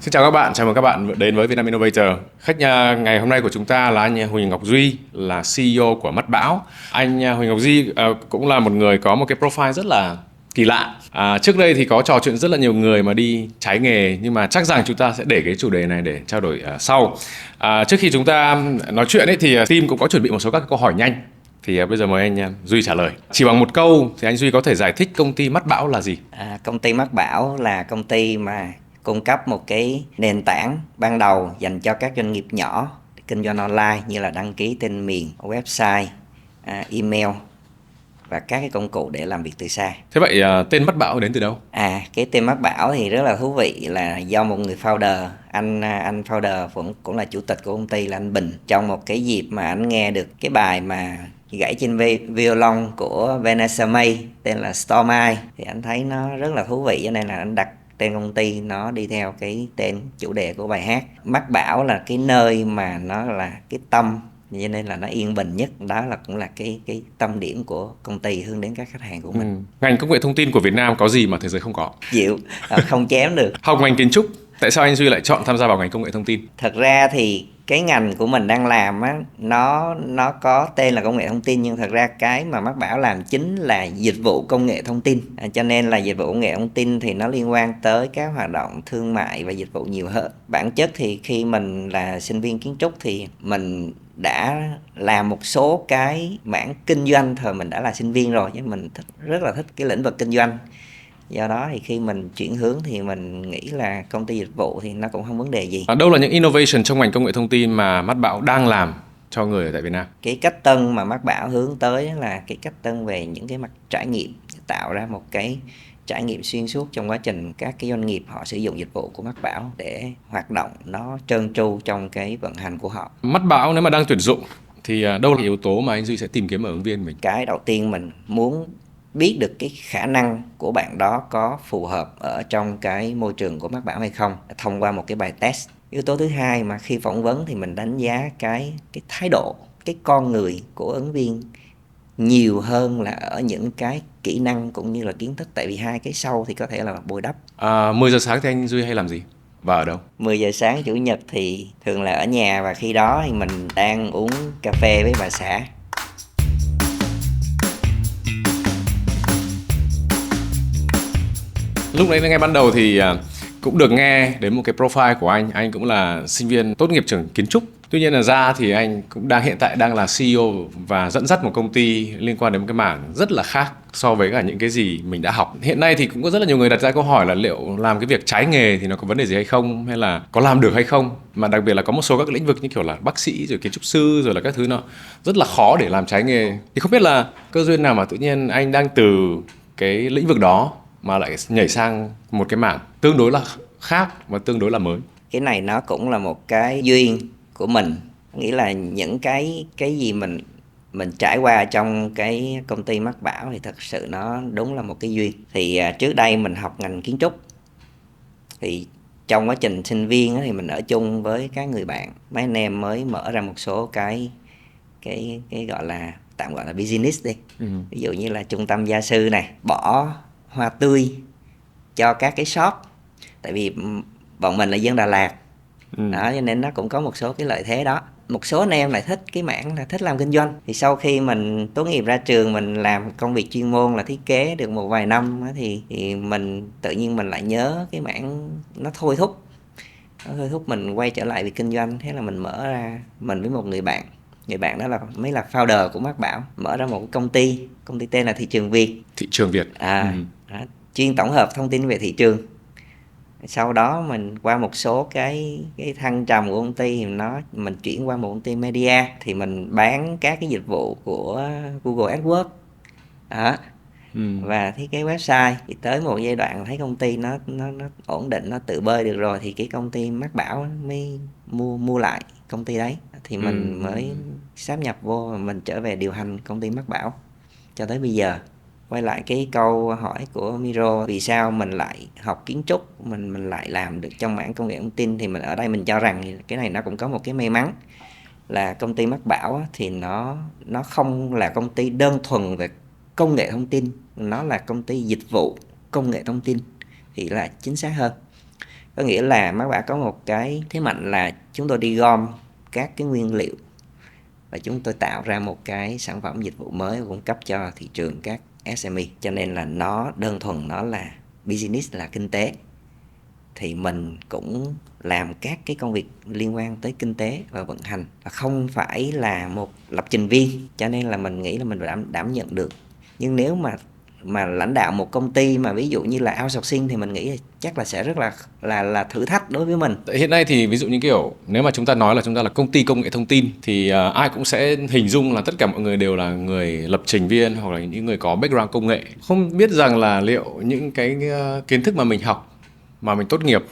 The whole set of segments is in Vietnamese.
Xin chào các bạn, chào mừng các bạn đến với Vietnam Innovator. Khách ngày hôm nay của chúng ta là anh Huỳnh Ngọc Duy, là CEO của Mắt Bão. Anh Huỳnh Ngọc Duy cũng là một người có một cái profile rất là kỳ lạ. Trước đây thì có trò chuyện rất là nhiều người mà đi trái nghề, nhưng mà chắc rằng chúng ta sẽ để cái chủ đề này để trao đổi sau. Trước khi chúng ta nói chuyện ấy thì team cũng có chuẩn bị một số các câu hỏi nhanh. Thì bây giờ mời anh Duy trả lời. Chỉ bằng một câu thì anh Duy có thể giải thích công ty Mắt Bão là gì? Công ty Mắt Bão là công ty mà cung cấp một cái nền tảng ban đầu dành cho các doanh nghiệp nhỏ kinh doanh online, như là đăng ký tên miền, website, email và các cái công cụ để làm việc từ xa. Thế vậy tên Mắt Bão đến từ đâu? Cái tên Mắt Bão thì rất là thú vị, là do một người founder, anh founder cũng là chủ tịch của công ty, là anh Bình. Trong một cái dịp mà anh nghe được cái bài mà gãy trên violon của Vanessa Mai tên là Storm Eye, thì anh thấy nó rất là thú vị, cho nên là anh đặt tên công ty nó đi theo cái tên chủ đề của bài hát. Mắt Bão là cái nơi mà nó là cái tâm, cho nên là nó yên bình nhất. Đó là cũng là cái tâm điểm của công ty, hướng đến các khách hàng của mình. Ngành công nghệ thông tin của Việt Nam có gì mà thế giới không có? Chịu, không chém được. Học ngành kiến trúc, tại sao anh Duy lại chọn tham gia vào ngành công nghệ thông tin? Thật ra thì cái ngành của mình đang làm á, nó có tên là công nghệ thông tin, nhưng thật ra cái mà Mắt Bão làm chính là dịch vụ công nghệ thông tin. Cho nên là dịch vụ công nghệ thông tin thì nó liên quan tới các hoạt động thương mại và dịch vụ nhiều hơn. Bản chất thì khi mình là sinh viên kiến trúc thì mình đã làm một số cái mảng kinh doanh thời mình đã là sinh viên rồi, chứ mình rất là thích cái lĩnh vực kinh doanh. Do đó thì khi mình chuyển hướng thì mình nghĩ là công ty dịch vụ thì nó cũng không vấn đề gì. Đâu là những innovation trong ngành công nghệ thông tin mà Mắt Bão đang làm cho người ở tại Việt Nam? Cái cách tân mà Mắt Bão hướng tới là cái cách tân về những cái mặt trải nghiệm, tạo ra một cái trải nghiệm xuyên suốt trong quá trình các cái doanh nghiệp họ sử dụng dịch vụ của Mắt Bão để hoạt động nó trơn tru trong cái vận hành của họ. Mắt Bão nếu mà đang tuyển dụng thì đâu là yếu tố mà anh Duy sẽ tìm kiếm ở ứng viên mình? Cái đầu tiên mình muốn biết được cái khả năng của bạn đó có phù hợp ở trong cái môi trường của Mắt Bão hay không, thông qua một cái bài test. Yếu tố thứ hai mà khi phỏng vấn thì mình đánh giá cái thái độ, cái con người của ứng viên nhiều hơn là ở những cái kỹ năng cũng như là kiến thức, tại vì hai cái sau thì có thể là bồi đắp. 10 giờ sáng thì anh Duy hay làm gì và ở đâu? 10 giờ sáng Chủ nhật thì thường là ở nhà, và khi đó thì mình đang uống cà phê với bà xã. Lúc đấy ngay ban đầu thì cũng được nghe đến một cái profile của anh cũng là sinh viên tốt nghiệp trường kiến trúc. Tuy nhiên là ra thì anh cũng hiện tại đang là CEO và dẫn dắt một công ty liên quan đến một cái mảng rất là khác so với cả những cái gì mình đã học. Hiện nay thì cũng có rất là nhiều người đặt ra câu hỏi là liệu làm cái việc trái nghề thì nó có vấn đề gì hay không, hay là có làm được hay không. Mà đặc biệt là có một số các cái lĩnh vực như kiểu là bác sĩ rồi kiến trúc sư rồi là các thứ nó rất là khó để làm trái nghề. Thì không biết là cơ duyên nào mà tự nhiên anh đang từ cái lĩnh vực đó mà lại nhảy sang một cái mảng tương đối là khác và tương đối là mới. Cái này nó cũng là một cái duyên của mình, nghĩa là những cái gì mình trải qua trong cái công ty Mắt Bão thì thật sự nó đúng là một cái duyên. Thì trước đây mình học ngành kiến trúc, thì trong quá trình sinh viên thì mình ở chung với các người bạn, mấy anh em mới mở ra một số cái gọi là tạm gọi là business đi. Ví dụ như là trung tâm gia sư này, bỏ hoa tươi cho các cái shop, tại vì bọn mình là dân Đà Lạt. Đó, cho nên nó cũng có một số cái lợi thế đó. Một số anh em lại thích cái mảng là thích làm kinh doanh, thì sau khi mình tốt nghiệp ra trường, mình làm công việc chuyên môn là thiết kế được một vài năm thì mình tự nhiên mình lại nhớ cái mảng nó thôi thúc mình quay trở lại việc kinh doanh. Thế là mình mở ra, mình với một người bạn đó là mới là founder của Mắt Bão, mở ra một cái công ty tên là Thị trường Việt. Thị trường Việt. Đó, chuyên tổng hợp thông tin về thị trường. Sau đó mình qua một số cái thăng trầm của công ty thì mình chuyển qua một công ty media, thì mình bán các cái dịch vụ của Google AdWords đó. Và thiết kế website. Thì tới một giai đoạn thấy công ty nó ổn định, nó tự bơi được rồi, thì cái công ty Mắt Bão mới mua lại công ty đấy, thì mình mới sáp nhập vô và mình trở về điều hành công ty Mắt Bão cho tới bây giờ. Quay lại cái câu hỏi của Miro, vì sao mình lại học kiến trúc, mình lại làm được trong mảng công nghệ thông tin, thì mình ở đây mình cho rằng cái này nó cũng có một cái may mắn là công ty Mắt Bão thì nó không là công ty đơn thuần về công nghệ thông tin, nó là công ty dịch vụ công nghệ thông tin thì là chính xác hơn. Có nghĩa là Mác Bảo có một cái thế mạnh là chúng tôi đi gom các cái nguyên liệu và chúng tôi tạo ra một cái sản phẩm dịch vụ mới cung cấp cho thị trường các SME. Cho nên là nó đơn thuần nó là business, là kinh tế, thì mình cũng làm các cái công việc liên quan tới kinh tế và vận hành, và không phải là một lập trình viên, cho nên là mình nghĩ là mình đảm nhận được. Nhưng nếu mà lãnh đạo một công ty mà ví dụ như là outsourcing thì mình nghĩ chắc là sẽ rất là thử thách đối với mình. Hiện nay thì ví dụ như kiểu nếu mà chúng ta nói là chúng ta là công ty công nghệ thông tin thì ai cũng sẽ hình dung là tất cả mọi người đều là người lập trình viên hoặc là những người có background công nghệ. Không biết rằng là liệu những cái kiến thức mà mình học, mà mình tốt nghiệp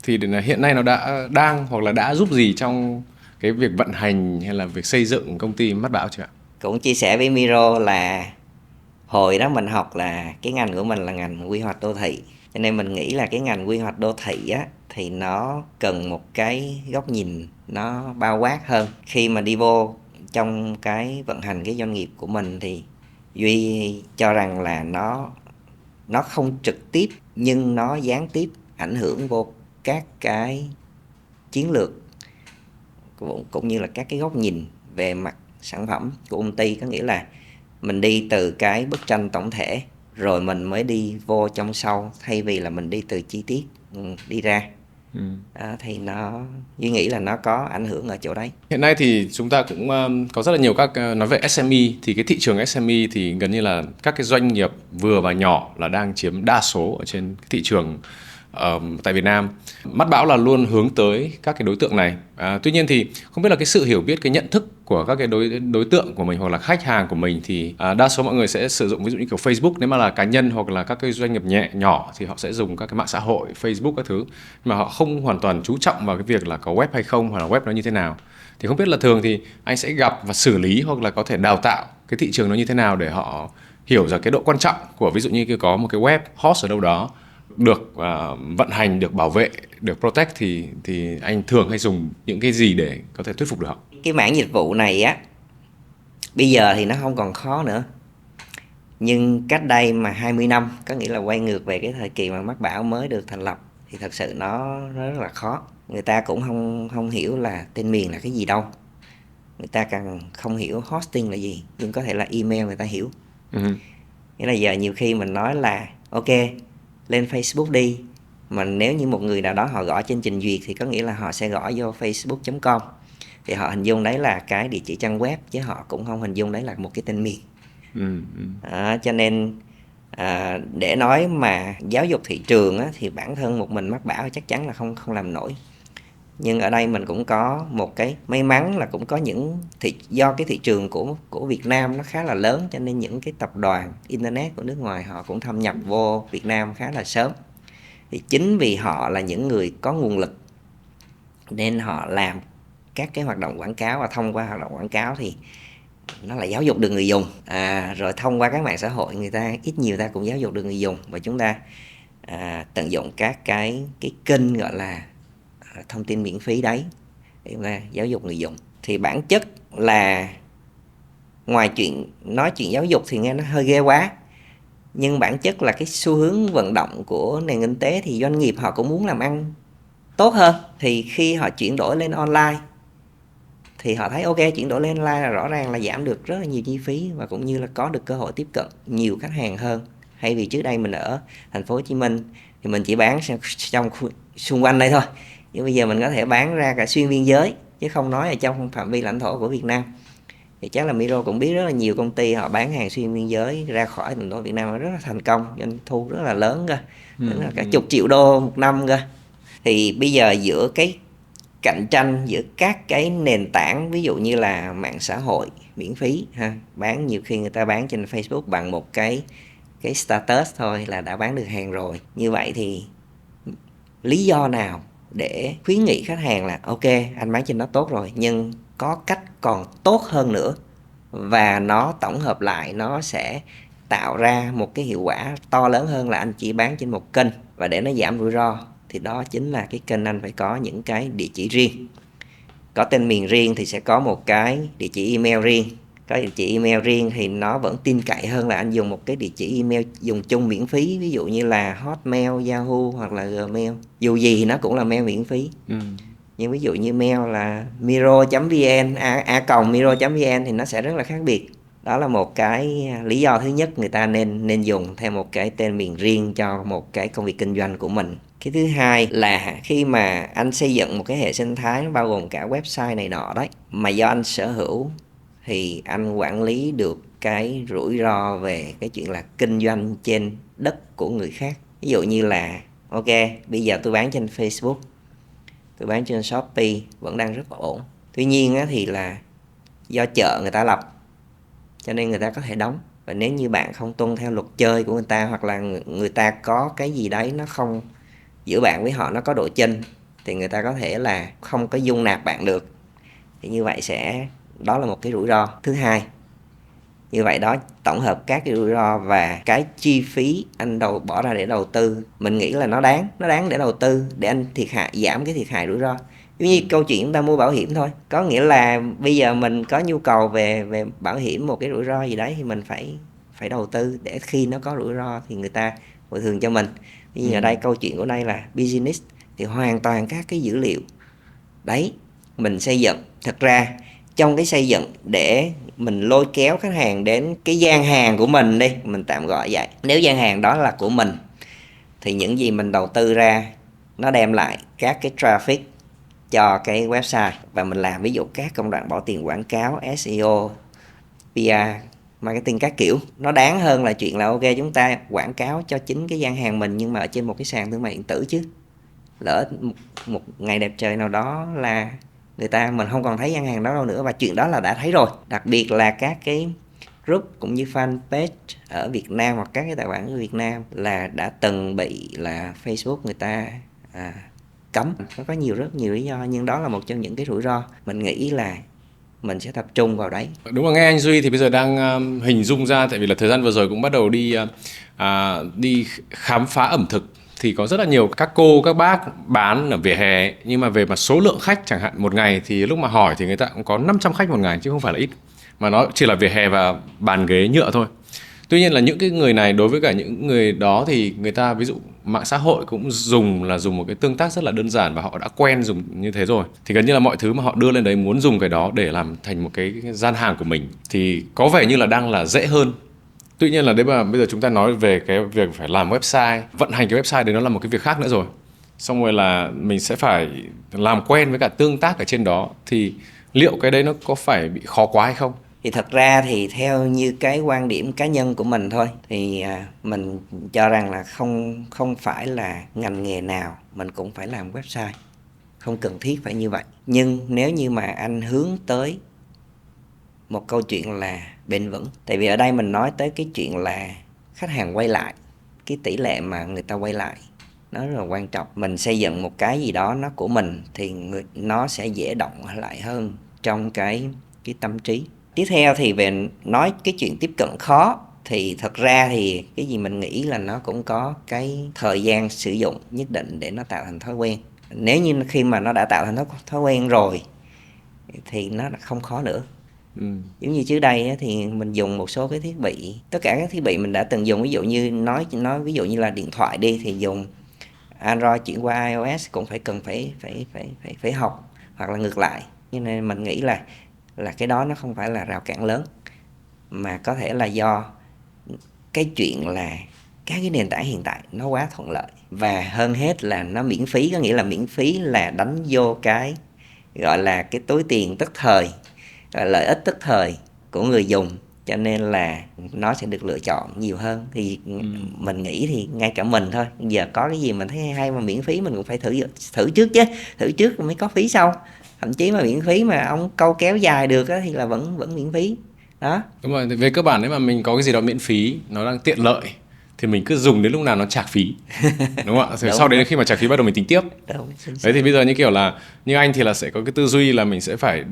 thì hiện nay nó đang hoặc là đã giúp gì trong cái việc vận hành hay là việc xây dựng công ty Mắt Bảo chưa ạ? Cũng chia sẻ với Miro là hồi đó mình học là cái ngành của mình là ngành quy hoạch đô thị, cho nên mình nghĩ là cái ngành quy hoạch đô thị á thì nó cần một cái góc nhìn nó bao quát hơn. Khi mà đi vô trong cái vận hành cái doanh nghiệp của mình thì Duy cho rằng là nó không trực tiếp nhưng nó gián tiếp ảnh hưởng vô các cái chiến lược cũng như là các cái góc nhìn về mặt sản phẩm của công ty. Có nghĩa là mình đi từ cái bức tranh tổng thể rồi mình mới đi vô trong sâu, thay vì là mình đi từ chi tiết đi ra. Thì Duy nghĩ là nó có ảnh hưởng ở chỗ đấy. Hiện nay thì chúng ta cũng có rất là nhiều các nói về SME, thì cái thị trường SME thì gần như là các cái doanh nghiệp vừa và nhỏ là đang chiếm đa số ở trên thị trường tại Việt Nam. Mắt Bảo là luôn hướng tới các cái đối tượng này. Tuy nhiên thì không biết là cái sự hiểu biết, cái nhận thức của các cái đối tượng của mình hoặc là khách hàng của mình thì đa số mọi người sẽ sử dụng ví dụ như kiểu Facebook. Nếu mà là cá nhân hoặc là các cái doanh nghiệp nhỏ thì họ sẽ dùng các cái mạng xã hội, Facebook các thứ, mà họ không hoàn toàn chú trọng vào cái việc là có web hay không hoặc là web nó như thế nào. Thì không biết là thường thì anh sẽ gặp và xử lý hoặc là có thể đào tạo cái thị trường nó như thế nào để họ hiểu ra cái độ quan trọng của ví dụ như có một cái web host ở đâu đó được vận hành, được bảo vệ, được protect, thì anh thường hay dùng những cái gì để có thể thuyết phục được họ? Cái mảng dịch vụ này á bây giờ thì nó không còn khó nữa, nhưng cách đây mà 20 năm, có nghĩa là quay ngược về cái thời kỳ mà Mắt Bảo mới được thành lập, thì thật sự nó rất là khó. Người ta cũng không hiểu là tên miền là cái gì đâu, người ta càng không hiểu hosting là gì, nhưng có thể là email người ta hiểu. Nghĩa là giờ nhiều khi mình nói là ok, lên Facebook đi, mà nếu như một người nào đó họ gõ trên trình duyệt thì có nghĩa là họ sẽ gõ vô facebook.com, thì họ hình dung đấy là cái địa chỉ trang web, chứ họ cũng không hình dung đấy là một cái tên miền. Cho nên để nói mà giáo dục thị trường á, thì bản thân một mình Mắt Bảo chắc chắn là không làm nổi. Nhưng ở đây mình cũng có một cái may mắn là cũng có những do cái thị trường của Việt Nam nó khá là lớn, cho nên những cái tập đoàn internet của nước ngoài họ cũng thâm nhập vô Việt Nam khá là sớm. Thì chính vì họ là những người có nguồn lực nên họ làm các cái hoạt động quảng cáo, và thông qua hoạt động quảng cáo thì nó là giáo dục được người dùng. Rồi thông qua các mạng xã hội, người ta ít nhiều ta cũng giáo dục được người dùng, và chúng ta tận dụng các cái kênh gọi là thông tin miễn phí đấy để chúng ta giáo dục người dùng. Thì bản chất là ngoài nói chuyện giáo dục thì nghe nó hơi ghê quá, nhưng bản chất là cái xu hướng vận động của nền kinh tế, thì doanh nghiệp họ cũng muốn làm ăn tốt hơn. Thì khi họ chuyển đổi lên online thì họ thấy ok, chuyển đổi lên online là rõ ràng là giảm được rất là nhiều chi phí, và cũng như là có được cơ hội tiếp cận nhiều khách hàng hơn. Hay vì trước đây mình ở thành phố Hồ Chí Minh thì mình chỉ bán trong xung quanh đây thôi, nhưng bây giờ mình có thể bán ra cả xuyên biên giới, chứ không nói ở trong phạm vi lãnh thổ của Việt Nam. Thì chắc là Miro cũng biết rất là nhiều công ty họ bán hàng xuyên biên giới ra khỏi lãnh thổ Việt Nam rất là thành công, doanh thu rất là lớn cơ, là cả chục triệu đô một năm cơ. Thì bây giờ giữa cái cạnh tranh giữa các cái nền tảng, ví dụ như là mạng xã hội miễn phí bán, nhiều khi người ta bán trên Facebook bằng một cái status thôi là đã bán được hàng rồi. Như vậy thì lý do nào để khuyến nghị khách hàng là ok, anh bán trên đó tốt rồi, nhưng có cách còn tốt hơn nữa, và nó tổng hợp lại nó sẽ tạo ra một cái hiệu quả to lớn hơn là anh chỉ bán trên một kênh. Và để nó giảm rủi ro thì đó chính là cái kênh anh phải có những cái địa chỉ riêng, có tên miền riêng, thì sẽ có một cái địa chỉ email riêng, có địa chỉ email riêng thì nó vẫn tin cậy hơn là anh dùng một cái địa chỉ email dùng chung miễn phí, ví dụ như là Hotmail, Yahoo hoặc là Gmail. Dù gì thì nó cũng là mail miễn phí. Nhưng ví dụ như mail là miro.vn, a.miro.vn thì nó sẽ rất là khác biệt. Đó là một cái lý do thứ nhất người ta nên dùng theo một cái tên miền riêng cho một cái công việc kinh doanh của mình. Cái thứ hai là khi mà anh xây dựng một cái hệ sinh thái bao gồm cả website này nọ đấy, mà do anh sở hữu thì anh quản lý được cái rủi ro về cái chuyện là kinh doanh trên đất của người khác. Ví dụ như là ok, bây giờ tôi bán trên Facebook, tôi bán trên Shopee vẫn đang rất là ổn. Tuy nhiên thì là do chợ người ta lập cho nên người ta có thể đóng. Và nếu như bạn không tuân theo luật chơi của người ta, hoặc là người ta có cái gì đấy nó không, giữa bạn với họ nó có độ chênh, thì người ta có thể là không có dung nạp bạn được. Thì như vậy đó là một cái rủi ro thứ hai. Như vậy đó, tổng hợp các cái rủi ro và cái chi phí anh bỏ ra để đầu tư, mình nghĩ là nó đáng để đầu tư, để anh giảm cái thiệt hại rủi ro. Giống như câu chuyện chúng ta mua bảo hiểm thôi, có nghĩa là bây giờ mình có nhu cầu về bảo hiểm một cái rủi ro gì đấy thì mình phải đầu tư, để khi nó có rủi ro thì người ta bồi thường cho mình. Nhưng ở đây câu chuyện của đây là business, thì hoàn toàn các cái dữ liệu đấy mình xây dựng. Thật ra trong cái xây dựng để mình lôi kéo khách hàng đến cái gian hàng của mình đi, mình tạm gọi vậy, nếu gian hàng đó là của mình thì những gì mình đầu tư ra nó đem lại các cái traffic cho cái website, và mình làm ví dụ các công đoạn bỏ tiền quảng cáo, SEO, PR, marketing các kiểu, nó đáng hơn là chuyện là ok chúng ta quảng cáo cho chính cái gian hàng mình nhưng mà ở trên một cái sàn thương mại điện tử. Chứ lỡ một ngày đẹp trời nào đó là mình không còn thấy gian hàng đó đâu nữa, và chuyện đó là đã thấy rồi. Đặc biệt là các cái group cũng như fanpage ở Việt Nam hoặc các cái tài khoản ở Việt Nam là đã từng bị là Facebook người ta cấm. Nó có rất nhiều lý do, nhưng đó là một trong những cái rủi ro mình nghĩ là mình sẽ tập trung vào đấy. Đúng là nghe anh Duy thì bây giờ đang hình dung ra, tại vì là thời gian vừa rồi cũng bắt đầu đi khám phá ẩm thực, thì có rất là nhiều các cô các bác bán ở vỉa hè, nhưng mà về mặt số lượng khách chẳng hạn một ngày thì lúc mà hỏi thì người ta cũng có 500 khách một ngày chứ không phải là ít, mà nó chỉ là vỉa hè và bàn ghế nhựa thôi. Tuy nhiên là những cái người này, đối với cả những người đó thì người ta ví dụ mạng xã hội cũng dùng một cái tương tác rất là đơn giản, và họ đã quen dùng như thế rồi, thì gần như là mọi thứ mà họ đưa lên đấy muốn dùng cái đó để làm thành một cái gian hàng của mình thì có vẻ như là đang là dễ hơn. Tuy nhiên là đấy mà bây giờ chúng ta nói về cái việc phải làm website, vận hành cái website đấy nó là một cái việc khác nữa rồi. Xong rồi là mình sẽ phải làm quen với cả tương tác ở trên đó, thì liệu cái đấy nó có phải bị khó quá hay không? Thì thật ra thì theo như cái quan điểm cá nhân của mình thôi, thì mình cho rằng là không phải là ngành nghề nào mình cũng phải làm website, không cần thiết phải như vậy. Nhưng nếu như mà anh hướng tới một câu chuyện là bền vững, tại vì ở đây mình nói tới cái chuyện là khách hàng quay lại, cái tỷ lệ mà người ta quay lại nó rất là quan trọng. Mình xây dựng một cái gì đó nó của mình thì nó sẽ dễ động lại hơn trong cái tâm trí. Tiếp theo thì về nói cái chuyện tiếp cận khó, thì thật ra thì cái gì mình nghĩ là nó cũng có cái thời gian sử dụng nhất định để nó tạo thành thói quen. Nếu như khi mà nó đã tạo thành thói quen rồi thì nó không khó nữa. Giống như trước đây thì mình dùng một số cái thiết bị, tất cả các thiết bị mình đã từng dùng, ví dụ như nói ví dụ như là điện thoại đi, thì dùng Android chuyển qua iOS cũng cần phải học, hoặc là ngược lại. Cho nên mình nghĩ là cái đó nó không phải là rào cản lớn, mà có thể là do cái chuyện là các cái nền tảng hiện tại nó quá thuận lợi, và hơn hết là nó miễn phí. Có nghĩa là miễn phí là đánh vô cái gọi là cái túi tiền tức thời, lợi ích tức thời của người dùng, cho nên là nó sẽ được lựa chọn nhiều hơn. Thì mình nghĩ thì ngay cả mình thôi, giờ có cái gì mình thấy hay mà miễn phí mình cũng phải thử trước chứ, thử trước mới có phí sau. Thậm chí mà miễn phí mà ông câu kéo dài được thì là vẫn miễn phí đó. Đúng rồi, về cơ bản nếu mà mình có cái gì đó miễn phí, nó đang tiện lợi thì mình cứ dùng đến lúc nào nó trả phí, đúng không ạ? Rồi sau đấy khi mà trả phí bắt đầu mình tính tiếp. Đấy, thì bây giờ như kiểu là như anh thì là sẽ có cái tư duy là mình sẽ phải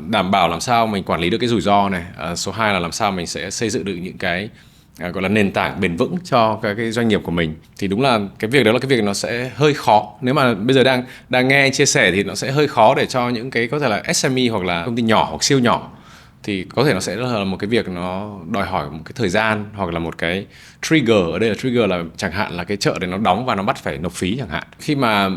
đảm bảo làm sao mình quản lý được cái rủi ro này. Số 2 là làm sao mình sẽ xây dựng được những cái gọi là nền tảng bền vững cho cái doanh nghiệp của mình. Thì đúng là cái việc đó là cái việc nó sẽ hơi khó. Nếu mà bây giờ đang nghe chia sẻ thì nó sẽ hơi khó để cho những cái có thể là SME hoặc là công ty nhỏ hoặc siêu nhỏ. thì có thể nó sẽ là một cái việc nó đòi hỏi một cái thời gian, hoặc là một cái trigger. Ở đây là trigger là chẳng hạn là cái chợ đấy nó đóng và nó bắt phải nộp phí chẳng hạn. Khi mà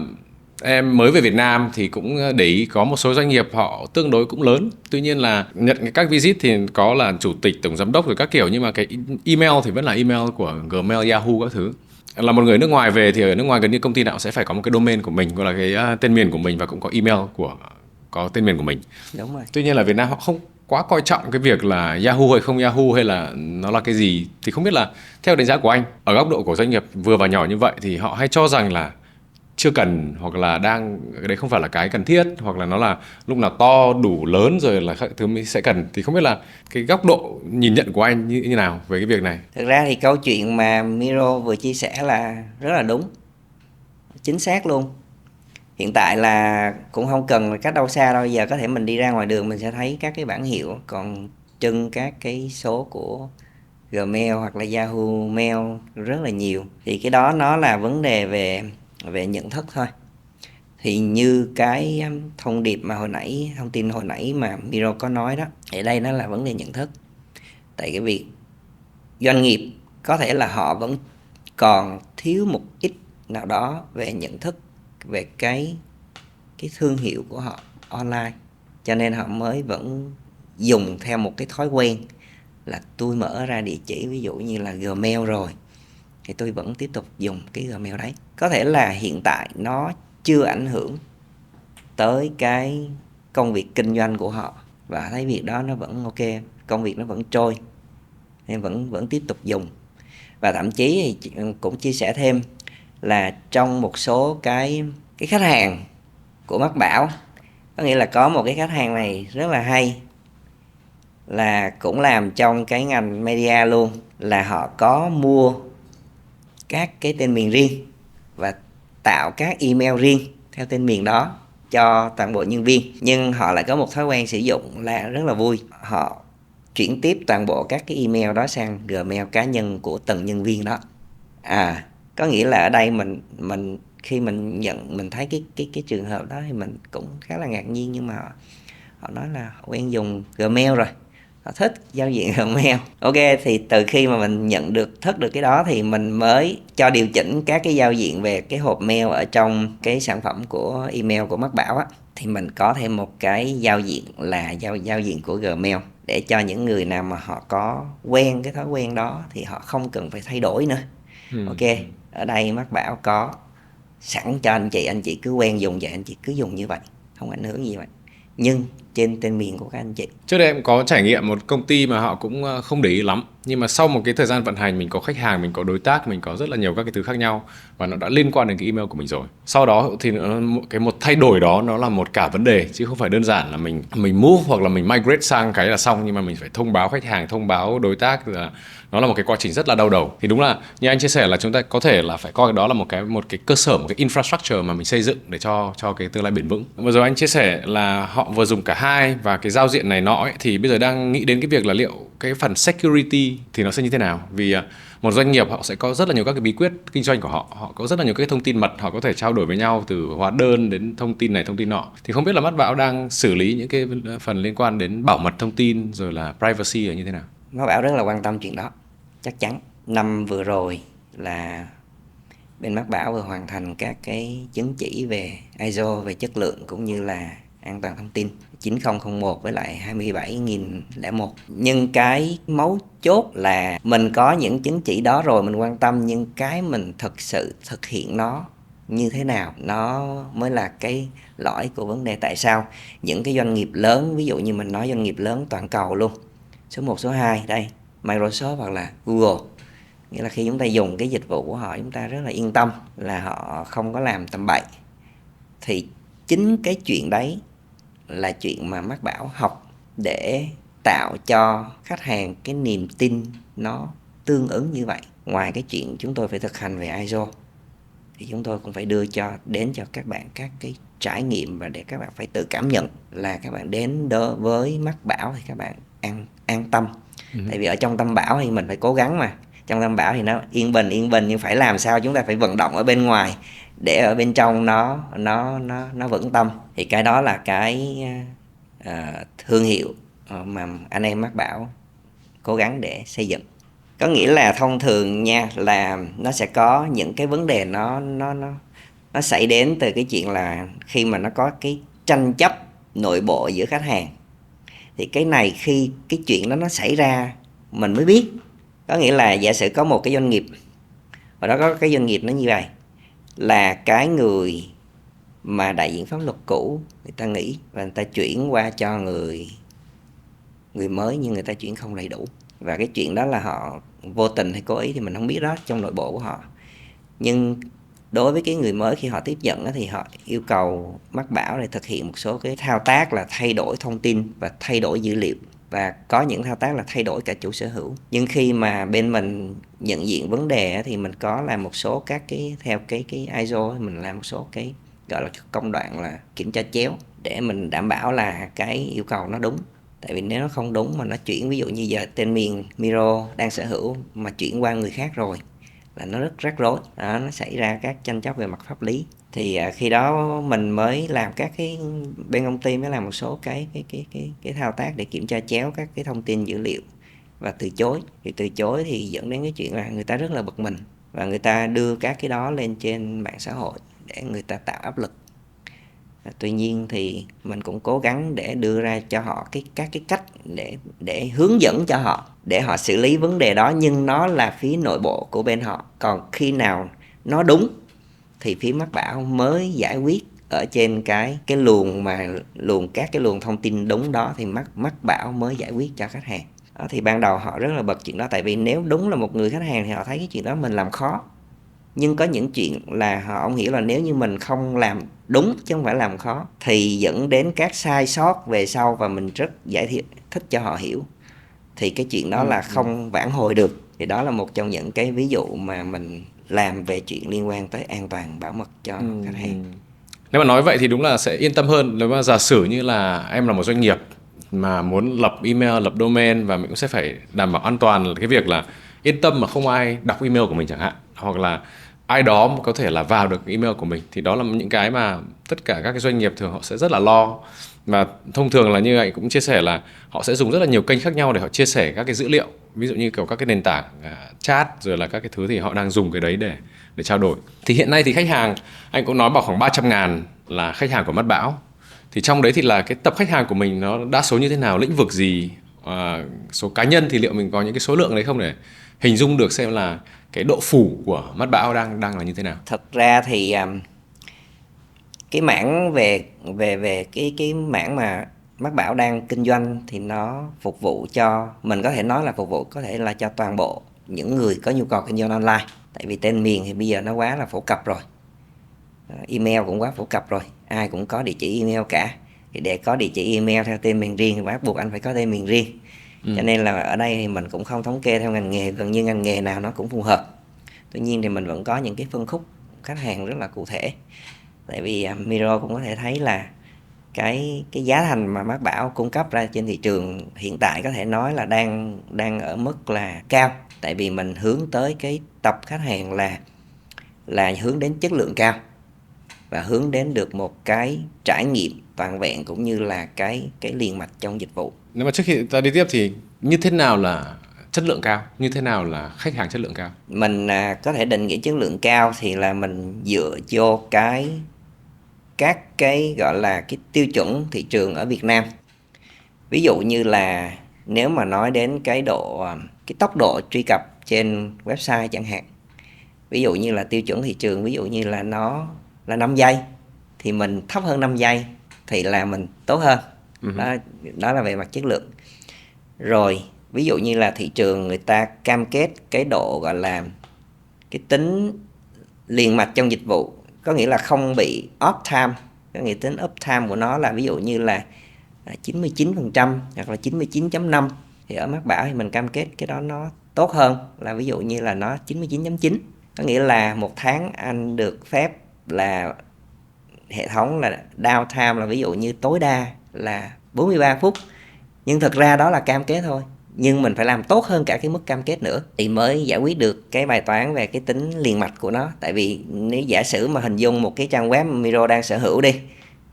em mới về Việt Nam thì cũng để ý có một số doanh nghiệp họ tương đối cũng lớn, tuy nhiên là nhận các visit thì có là chủ tịch, tổng giám đốc rồi các kiểu, nhưng mà cái email thì vẫn là email của Gmail, Yahoo các thứ. Là một người nước ngoài về thì ở nước ngoài gần như công ty nào sẽ phải có một cái domain của mình, gọi là cái tên miền của mình, và cũng có email có tên miền của mình. Đúng rồi. Tuy nhiên là Việt Nam họ không quá coi trọng cái việc là Yahoo hay không Yahoo, hay là nó là cái gì. Thì không biết là theo đánh giá của anh, ở góc độ của doanh nghiệp vừa và nhỏ như vậy, thì họ hay cho rằng là chưa cần, hoặc là đang cái đấy không phải là cái cần thiết, hoặc là nó là lúc nào to đủ lớn rồi là các thứ mới sẽ cần. Thì không biết là cái góc độ nhìn nhận của anh như nào về cái việc này. Thực ra thì câu chuyện mà Miro vừa chia sẻ là rất là đúng, chính xác luôn. Hiện tại là cũng không cần cách đâu xa đâu, giờ có thể mình đi ra ngoài đường mình sẽ thấy các cái bảng hiệu còn trưng các cái số của Gmail hoặc là Yahoo Mail rất là nhiều. Thì cái đó nó là vấn đề về nhận thức thôi. Thì như cái thông tin hồi nãy mà Miro có nói đó, ở đây nó là vấn đề nhận thức. Tại cái việc doanh nghiệp có thể là họ vẫn còn thiếu một ít nào đó về nhận thức về cái thương hiệu của họ online, cho nên họ mới vẫn dùng theo một cái thói quen là tôi mở ra địa chỉ ví dụ như là Gmail rồi thì tôi vẫn tiếp tục dùng cái Gmail đấy. Có thể là hiện tại nó chưa ảnh hưởng tới cái công việc kinh doanh của họ và thấy việc đó nó vẫn ok, công việc nó vẫn trôi nên vẫn tiếp tục dùng. Và thậm chí thì cũng chia sẻ thêm là trong một số cái khách hàng của Mắc Bảo, có nghĩa là có một cái khách hàng này rất là hay, là cũng làm trong cái ngành media luôn, là họ có mua các cái tên miền riêng và tạo các email riêng theo tên miền đó cho toàn bộ nhân viên. Nhưng họ lại có một thói quen sử dụng là rất là vui, họ chuyển tiếp toàn bộ các cái email đó sang Gmail cá nhân của từng nhân viên đó. Có nghĩa là ở đây mình khi mình thấy cái trường hợp đó thì mình cũng khá là ngạc nhiên, nhưng mà họ nói là họ quen dùng Gmail rồi, họ thích giao diện Gmail. Ok, thì từ khi mà mình nhận được thức được cái đó thì mình mới cho điều chỉnh các cái giao diện về cái hộp mail ở trong cái sản phẩm của email của Mắc Bảo á, thì mình có thêm một cái giao diện là giao diện của Gmail, để cho những người nào mà họ có quen cái thói quen đó thì họ không cần phải thay đổi nữa. Ok, ở đây Mắc Bảo có sẵn cho anh chị cứ quen dùng vậy, anh chị cứ dùng như vậy, không ảnh hưởng gì vậy, nhưng trên tên miền của các anh chị. Trước đây em có trải nghiệm một công ty mà họ cũng không để ý lắm, nhưng mà sau một cái thời gian vận hành, mình có khách hàng, mình có đối tác, mình có rất là nhiều các cái thứ khác nhau và nó đã liên quan đến cái email của mình rồi. Sau đó thì một thay đổi đó nó là một cả vấn đề, chứ không phải đơn giản là mình move hoặc là mình migrate sang cái là xong, nhưng mà mình phải thông báo khách hàng, thông báo đối tác, là nó là một cái quá trình rất là đau đầu. Thì đúng là như anh chia sẻ là chúng ta có thể là phải coi đó là một cái cơ sở, một cái infrastructure mà mình xây dựng để cho cái tương lai bền vững. Vừa rồi anh chia sẻ là họ vừa dùng cả hai và cái giao diện này nọ ấy, thì bây giờ đang nghĩ đến cái việc là liệu cái phần security thì nó sẽ như thế nào. Vì một doanh nghiệp họ sẽ có rất là nhiều các cái bí quyết kinh doanh của họ có rất là nhiều cái thông tin mật họ có thể trao đổi với nhau, từ hóa đơn đến thông tin này thông tin nọ. Thì không biết là Mắt Bảo đang xử lý những cái phần liên quan đến bảo mật thông tin rồi là privacy là như thế nào? Mắt Bảo rất là quan tâm chuyện đó, chắc chắn. Năm vừa rồi là bên Mắc Bảo vừa hoàn thành các cái chứng chỉ về ISO về chất lượng cũng như là an toàn thông tin 9001 với lại 27001. Nhưng cái mấu chốt là mình có những chứng chỉ đó rồi, mình quan tâm, nhưng cái mình thực sự thực hiện nó như thế nào, nó mới là cái lõi của vấn đề. Tại sao những cái doanh nghiệp lớn, ví dụ như mình nói doanh nghiệp lớn toàn cầu luôn, số 1, số 2 đây, Microsoft hoặc là Google, nghĩa là khi chúng ta dùng cái dịch vụ của họ, chúng ta rất là yên tâm là họ không có làm tầm bậy. Thì chính cái chuyện đấy là chuyện mà Mắc Bảo học để tạo cho khách hàng cái niềm tin nó tương ứng như vậy. Ngoài cái chuyện chúng tôi phải thực hành về ISO thì chúng tôi cũng phải đưa đến cho các bạn các cái trải nghiệm, và để các bạn phải tự cảm nhận là các bạn đến đó với Mắc Bảo thì các bạn an tâm. Tại vì ở trong Tâm Bảo thì mình phải cố gắng mà. Trong Tâm Bảo thì nó yên bình, nhưng phải làm sao chúng ta phải vận động ở bên ngoài để ở bên trong nó vững tâm. Thì cái đó là cái thương hiệu mà anh em Mác Bảo cố gắng để xây dựng. Có nghĩa là thông thường nha, là nó sẽ có những cái vấn đề nó xảy đến từ cái chuyện là khi mà nó có cái tranh chấp nội bộ giữa khách hàng, thì cái này khi cái chuyện đó nó xảy ra mình mới biết. Có nghĩa là giả sử có một cái doanh nghiệp, và đó có cái doanh nghiệp nó như vậy, là cái người mà đại diện pháp luật cũ người ta nghỉ và người ta chuyển qua cho người mới, nhưng người ta chuyển không đầy đủ, và cái chuyện đó là họ vô tình hay cố ý thì mình không biết đó trong nội bộ của họ. Nhưng đối với cái người mới khi họ tiếp nhận thì họ yêu cầu Mác Bảo để thực hiện một số cái thao tác là thay đổi thông tin và thay đổi dữ liệu, và có những thao tác là thay đổi cả chủ sở hữu. Nhưng khi mà bên mình nhận diện vấn đề thì mình có làm một số các cái theo cái ISO, mình làm một số cái gọi là công đoạn là kiểm tra chéo để mình đảm bảo là cái yêu cầu nó đúng. Tại vì nếu nó không đúng mà nó chuyển, ví dụ như giờ tên miền Miro đang sở hữu mà chuyển qua người khác rồi là nó rất rắc rối đó, nó xảy ra các tranh chấp về mặt pháp lý. Thì khi đó mình mới làm các cái bên công ty mới làm một số cái thao tác để kiểm tra chéo các cái thông tin dữ liệu và từ chối. Thì từ chối thì dẫn đến cái chuyện là người ta rất là bực mình và người ta đưa các cái đó lên trên mạng xã hội để người ta tạo áp lực. Tuy nhiên thì mình cũng cố gắng để đưa ra cho họ các cái cách để hướng dẫn cho họ để họ xử lý vấn đề đó, nhưng nó là phía nội bộ của bên họ. Còn khi nào nó đúng thì phía Mác Bảo mới giải quyết ở trên cái luồng các cái luồng thông tin đúng đó, thì Mác Bảo mới giải quyết cho khách hàng. Đó, thì ban đầu họ rất là bật chuyện đó, tại vì nếu đúng là một người khách hàng thì họ thấy cái chuyện đó mình làm khó. Nhưng có những chuyện là ông hiểu là nếu như mình không làm đúng chứ không phải làm khó thì dẫn đến các sai sót về sau, và mình rất giải thích cho họ hiểu, thì cái chuyện đó là không vãn hồi được. Thì đó là một trong những cái ví dụ mà mình làm về chuyện liên quan tới an toàn bảo mật cho khách hàng. Nếu mà nói vậy thì đúng là sẽ yên tâm hơn. Nếu mà giả sử như là em là một doanh nghiệp mà muốn lập email, lập domain, và mình cũng sẽ phải đảm bảo an toàn là cái việc là yên tâm mà không ai đọc email của mình chẳng hạn, hoặc là ai đó có thể là vào được email của mình, thì đó là những cái mà tất cả các cái doanh nghiệp thường họ sẽ rất là lo. Và thông thường là như anh cũng chia sẻ là họ sẽ dùng rất là nhiều kênh khác nhau để họ chia sẻ các cái dữ liệu, ví dụ như kiểu các cái nền tảng chat rồi là các cái thứ, thì họ đang dùng cái đấy để trao đổi. Thì hiện nay thì khách hàng, anh cũng nói bảo khoảng 300.000 là khách hàng của Mát Bảo. Thì trong đấy thì là cái tập khách hàng của mình nó đa số như thế nào, lĩnh vực gì, số cá nhân thì liệu mình có những cái số lượng đấy không để hình dung được xem là cái độ phủ của Mát Bảo đang là như thế nào? Thật ra thì cái mảng về cái mảng mà Mát Bảo đang kinh doanh thì nó phục vụ cho, mình có thể nói là phục vụ có thể là cho toàn bộ những người có nhu cầu kinh doanh online. Tại vì tên miền thì bây giờ nó quá là phổ cập rồi, email cũng quá phổ cập rồi, ai cũng có địa chỉ email cả. Thì để có địa chỉ email theo tên miền riêng thì bắt buộc anh phải có tên miền riêng. Cho nên là ở đây thì mình cũng không thống kê theo ngành nghề, gần như ngành nghề nào nó cũng phù hợp. Tuy nhiên thì mình vẫn có những cái phân khúc khách hàng rất là cụ thể. Tại vì Miro cũng có thể thấy là cái giá thành mà Mát Bảo cung cấp ra trên thị trường hiện tại có thể nói là đang ở mức là cao. Tại vì mình hướng tới cái tập khách hàng là hướng đến chất lượng cao và hướng đến được một cái trải nghiệm toàn vẹn, cũng như là cái liền mạch trong dịch vụ. Nếu mà trước khi ta đi tiếp thì như thế nào là chất lượng cao, như thế nào là khách hàng chất lượng cao? Mình có thể định nghĩa chất lượng cao thì là mình dựa vô các cái gọi là cái tiêu chuẩn thị trường ở Việt Nam. Ví dụ như là nếu mà nói đến cái tốc độ truy cập trên website chẳng hạn, ví dụ như là tiêu chuẩn thị trường, ví dụ như là nó là 5 giây thì mình thấp hơn 5 giây thì là mình tốt hơn. Đó là về mặt chất lượng. Rồi ví dụ như là thị trường người ta cam kết cái độ gọi là cái tính liền mạch trong dịch vụ, có nghĩa là không bị uptime. Có nghĩa tính uptime của nó là ví dụ như là 99% hoặc là 99.5, thì ở Mát Bảo thì mình cam kết cái đó nó tốt hơn, là ví dụ như là nó 99.9. Có nghĩa là một tháng anh được phép là hệ thống là downtime là ví dụ như tối đa là 43 phút. Nhưng thực ra đó là cam kết thôi, nhưng mình phải làm tốt hơn cả cái mức cam kết nữa thì mới giải quyết được cái bài toán về cái tính liền mạch của nó. Tại vì nếu giả sử mà hình dung một cái trang web Miro đang sở hữu đi,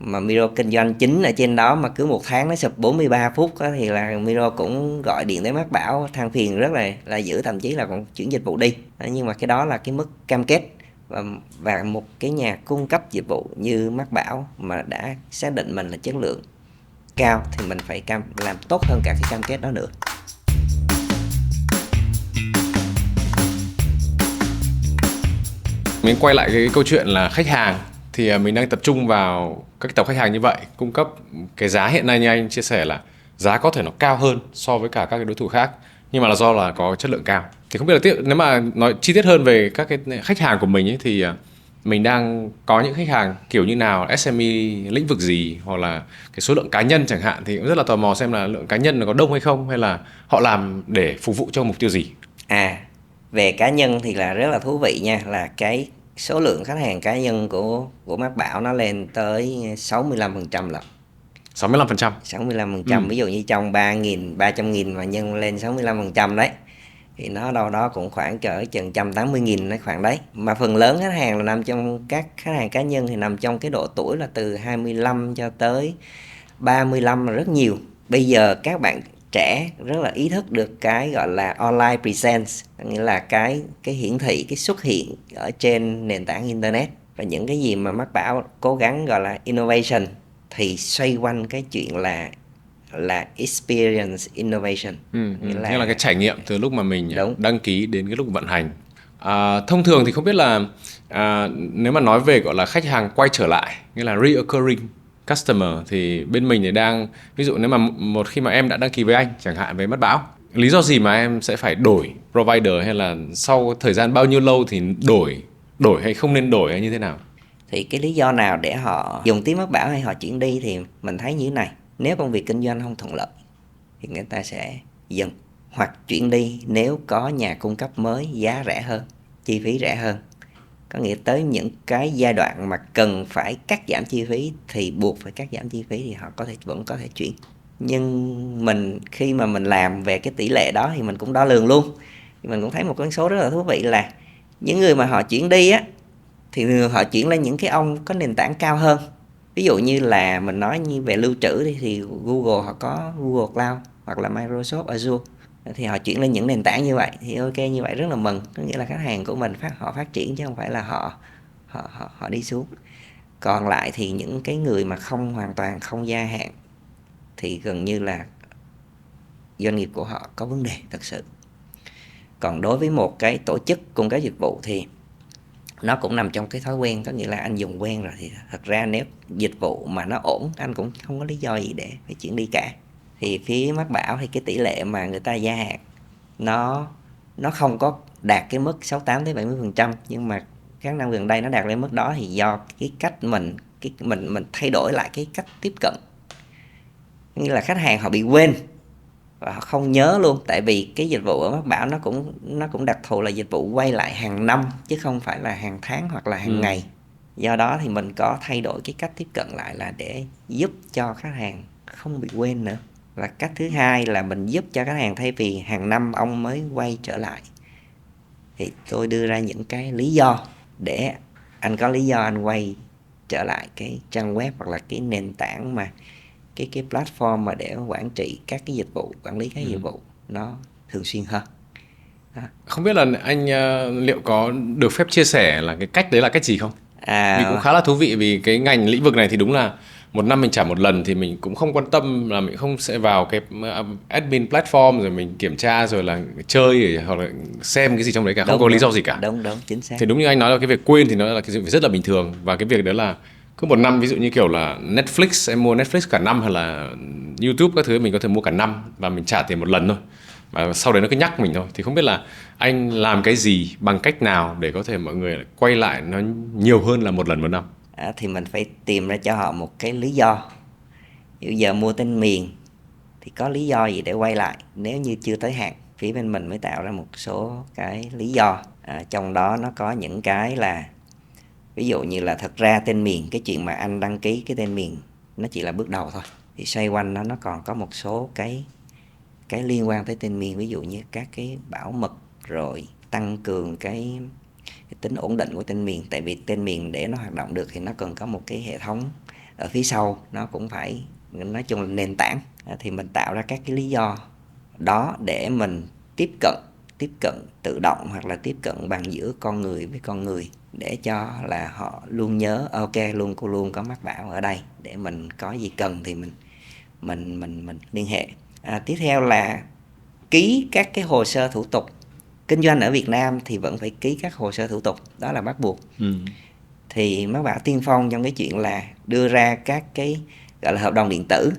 mà Miro kinh doanh chính ở trên đó mà cứ một tháng nó sụp 43 phút á, thì là Miro cũng gọi điện tới Mác Bảo than phiền rất là dữ, thậm chí là còn chuyển dịch vụ đi. Nhưng mà cái đó là cái mức cam kết, và một cái nhà cung cấp dịch vụ như Mác Bảo mà đã xác định mình là chất lượng cao thì mình phải làm tốt hơn cả cái cam kết đó nữa. Mình quay lại cái câu chuyện là khách hàng, thì mình đang tập trung vào các tập khách hàng như vậy, cung cấp cái giá hiện nay như anh chia sẻ là giá có thể nó cao hơn so với cả các cái đối thủ khác, nhưng mà là do là có chất lượng cao. Thì không biết là nếu mà nói chi tiết hơn về các cái khách hàng của mình ấy, thì mình đang có những khách hàng kiểu như nào, SME lĩnh vực gì, hoặc là cái số lượng cá nhân chẳng hạn, thì cũng rất là tò mò xem là lượng cá nhân là có đông hay không, hay là họ làm để phục vụ cho mục tiêu gì. Về cá nhân thì là rất là thú vị nha, là cái số lượng khách hàng cá nhân của Mác Bảo nó lên tới 65% lận. 65%. 65%, ví dụ như trong 300.000 mà nhân lên 65% đấy, thì nó đâu đó cũng khoảng cỡ chừng 180.000 đấy, khoảng đấy. Mà phần lớn khách hàng là nằm trong, các khách hàng cá nhân thì nằm trong cái độ tuổi là từ 25 cho tới 35 là rất nhiều. Bây giờ các bạn trẻ rất là ý thức được cái gọi là online presence, nghĩa là cái hiển thị, cái xuất hiện ở trên nền tảng internet. Và những cái gì mà Mác Bảo cố gắng gọi là innovation thì xoay quanh cái chuyện là experience innovation. Nghĩa là cái trải nghiệm từ lúc mà mình đăng ký đến cái lúc vận hành. Thông thường thì không biết là nếu mà nói về gọi là khách hàng quay trở lại, nghĩa là reoccurring customer, thì bên mình thì đang, ví dụ nếu mà một khi mà em đã đăng ký với anh chẳng hạn với Mác Bảo, lý do gì mà em sẽ phải đổi provider, hay là sau thời gian bao nhiêu lâu thì đổi hay không nên đổi, hay như thế nào? Thì cái lý do nào để họ dùng tiếng Mác Bảo hay họ chuyển đi thì mình thấy như thế này: nếu công việc kinh doanh không thuận lợi thì người ta sẽ dừng hoặc chuyển đi nếu có nhà cung cấp mới giá rẻ hơn, chi phí rẻ hơn. Có nghĩa tới những cái giai đoạn mà cần phải cắt giảm chi phí thì buộc phải cắt giảm chi phí thì họ vẫn có thể chuyển. Nhưng khi mà mình làm về cái tỷ lệ đó thì mình cũng đo lường luôn. Thì mình cũng thấy một con số rất là thú vị là những người mà họ chuyển đi á thì họ chuyển lên những cái ông có nền tảng cao hơn. Ví dụ như là mình nói như về lưu trữ đi, thì Google họ có Google Cloud hoặc là Microsoft Azure, thì họ chuyển lên những nền tảng như vậy thì ok, như vậy rất là mừng. Có nghĩa là khách hàng của mình họ phát triển chứ không phải là họ đi xuống. Còn lại thì những cái người mà hoàn toàn không gia hạn thì gần như là doanh nghiệp của họ có vấn đề thật sự. Còn đối với một cái tổ chức cung cấp dịch vụ thì nó cũng nằm trong cái thói quen, có nghĩa là anh dùng quen rồi thì thật ra nếu dịch vụ mà nó ổn, anh cũng không có lý do gì để phải chuyển đi cả. Thì phía Mác Bảo thì cái tỷ lệ mà người ta gia hạn nó không có đạt cái mức 68-70%, nhưng mà các năm gần đây nó đạt lên mức đó thì do cái cách mình thay đổi lại cái cách tiếp cận. Nghĩa là khách hàng họ bị quên và họ không nhớ luôn, tại vì cái dịch vụ ở Mác Bảo nó cũng đặc thù là dịch vụ quay lại hàng năm chứ không phải là hàng tháng hoặc là hàng ngày. Do đó thì mình có thay đổi cái cách tiếp cận lại là để giúp cho khách hàng không bị quên nữa. Và cách thứ hai là mình giúp cho khách hàng, thay vì hàng năm ông mới quay trở lại thì tôi đưa ra những cái lý do để anh có lý do anh quay trở lại cái trang web hoặc là cái nền tảng mà cái platform mà để quản trị các cái dịch vụ, quản lý các dịch vụ nó thường xuyên hơn. Không biết là anh liệu có được phép chia sẻ là cái cách đấy là cách gì không? Vì cũng khá là thú vị, vì cái ngành lĩnh vực này thì đúng là một năm mình trả một lần thì mình cũng không quan tâm, là mình không sẽ vào cái admin platform rồi mình kiểm tra rồi là chơi hoặc là xem cái gì trong đấy cả, không có lý do gì cả. Đúng, chính xác. Thì đúng như anh nói là cái việc quên thì nó là cái việc rất là bình thường, và cái việc đó là cứ một năm, ví dụ như kiểu là Netflix, em mua Netflix cả năm, hay là YouTube các thứ mình có thể mua cả năm và mình trả tiền một lần thôi, và sau đấy nó cứ nhắc mình thôi. Thì không biết là anh làm cái gì, bằng cách nào để có thể mọi người quay lại nó nhiều hơn là một lần một năm? Thì mình phải tìm ra cho họ một cái lý do. Bây giờ mua tên miền thì có lý do gì để quay lại nếu như chưa tới hạn. Phía bên mình mới tạo ra một số cái lý do. Trong đó nó có những cái là, ví dụ như là thật ra tên miền, cái chuyện mà anh đăng ký cái tên miền nó chỉ là bước đầu thôi. Thì xoay quanh nó còn có một số cái liên quan tới tên miền, ví dụ như các cái bảo mật, rồi tăng cường cái tính ổn định của tên miền. Tại vì tên miền để nó hoạt động được thì nó cần có một cái hệ thống ở phía sau nó cũng phải, nói chung là nền tảng. Thì mình tạo ra các cái lý do đó để mình tiếp cận tự động hoặc là tiếp cận bằng giữa con người với con người, để cho là họ luôn nhớ ok luôn có Mác Bảo ở đây, để mình có gì cần thì mình liên hệ. Tiếp theo là ký các cái hồ sơ thủ tục. Kinh doanh ở Việt Nam thì vẫn phải ký các hồ sơ thủ tục, đó là bắt buộc. Thì Mác Bảo tiên phong trong cái chuyện là đưa ra các cái gọi là hợp đồng điện tử.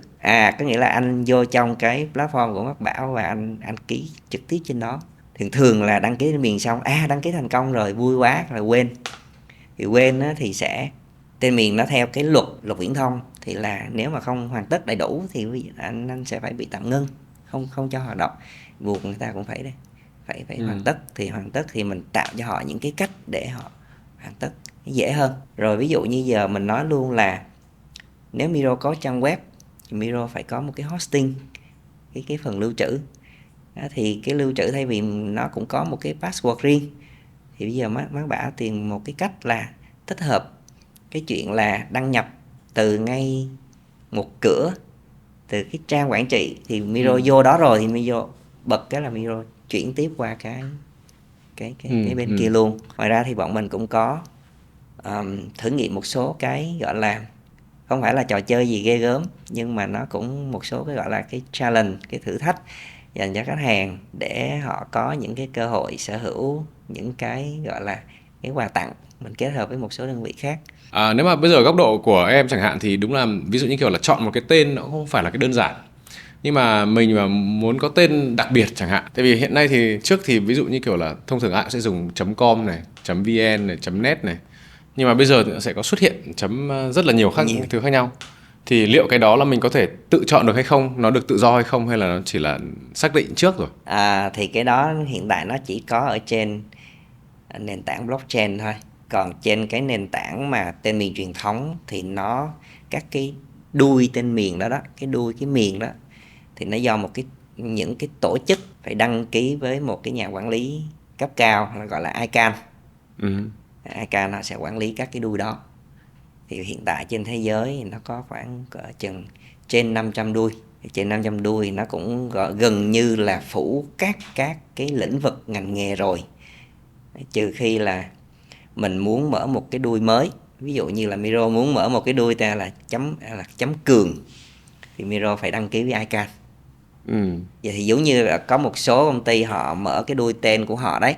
Có nghĩa là anh vô trong cái platform của Mác Bảo và anh ký trực tiếp trên đó. Thường là đăng ký tên miền xong, đăng ký thành công rồi, vui quá, rồi quên. Thì quên thì sẽ tên miền nó theo cái luật viễn thông, thì là nếu mà không hoàn tất đầy đủ thì anh sẽ phải bị tạm ngưng, không cho hoạt động, buộc người ta cũng phải hoàn tất. Thì hoàn tất thì mình tạo cho họ những cái cách để họ hoàn tất dễ hơn. Rồi ví dụ như giờ mình nói luôn là nếu Miro có trang web thì Miro phải có một cái hosting, cái phần lưu trữ. Thì cái lưu trữ thay vì nó cũng có một cái password riêng, thì bây giờ Mác Bảo tìm một cái cách là tích hợp cái chuyện là đăng nhập từ ngay một cửa, từ cái trang quản trị thì Miro vô đó rồi, thì Miro bật cái là Miro chuyển tiếp qua cái bên kia luôn. Ngoài ra thì bọn mình cũng có thử nghiệm một số cái gọi là không phải là trò chơi gì ghê gớm, nhưng mà nó cũng một số cái gọi là cái challenge, cái thử thách dành cho khách hàng để họ có những cái cơ hội sở hữu những cái gọi là cái quà tặng, mình kết hợp với một số đơn vị khác. Nếu mà bây giờ góc độ của em chẳng hạn thì đúng là ví dụ như kiểu là chọn một cái tên nó không phải là cái đơn giản, nhưng mà mình mà muốn có tên đặc biệt chẳng hạn, tại vì hiện nay thì trước thì ví dụ như kiểu là thông thường ai cũng sẽ dùng .com này, .vn này, .net này, nhưng mà bây giờ thì sẽ có xuất hiện rất là nhiều thứ khác nhau. Thì liệu cái đó là mình có thể tự chọn được hay không, nó được tự do hay không, hay là nó chỉ là xác định trước rồi? Thì cái đó hiện tại nó chỉ có ở trên nền tảng blockchain thôi. Còn trên cái nền tảng mà tên miền truyền thống thì nó các cái đuôi tên miền đó, cái đuôi cái miền đó thì nó do những cái tổ chức phải đăng ký với một cái nhà quản lý cấp cao, gọi là ICANN. ICANN họ sẽ quản lý các cái đuôi đó. Thì hiện tại trên thế giới nó có khoảng chừng trên 500 đuôi. Trên 500 đuôi nó cũng gần như là phủ các cái lĩnh vực ngành nghề rồi. Trừ khi là mình muốn mở một cái đuôi mới, ví dụ như là Miro muốn mở một cái đuôi ta là chấm cường, thì Miro phải đăng ký với ICANN. Vậy thì giống như là có một số công ty họ mở cái đuôi tên của họ đấy,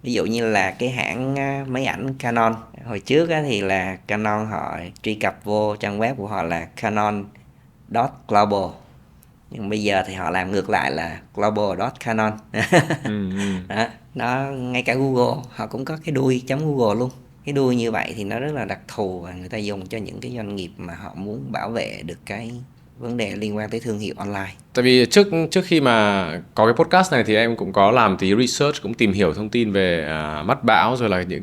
ví dụ như là cái hãng máy ảnh Canon. Hồi trước thì là Canon họ truy cập vô trang web của họ là canon.global, nhưng bây giờ thì họ làm ngược lại là global.canon. Đó, nó ngay cả Google họ cũng có cái đuôi .google luôn. Cái đuôi như vậy thì nó rất là đặc thù và người ta dùng cho những cái doanh nghiệp mà họ muốn bảo vệ được cái vấn đề liên quan tới thương hiệu online. Tại vì trước khi mà có cái podcast này thì em cũng có làm tí research, cũng tìm hiểu thông tin về Mác Bảo, rồi là những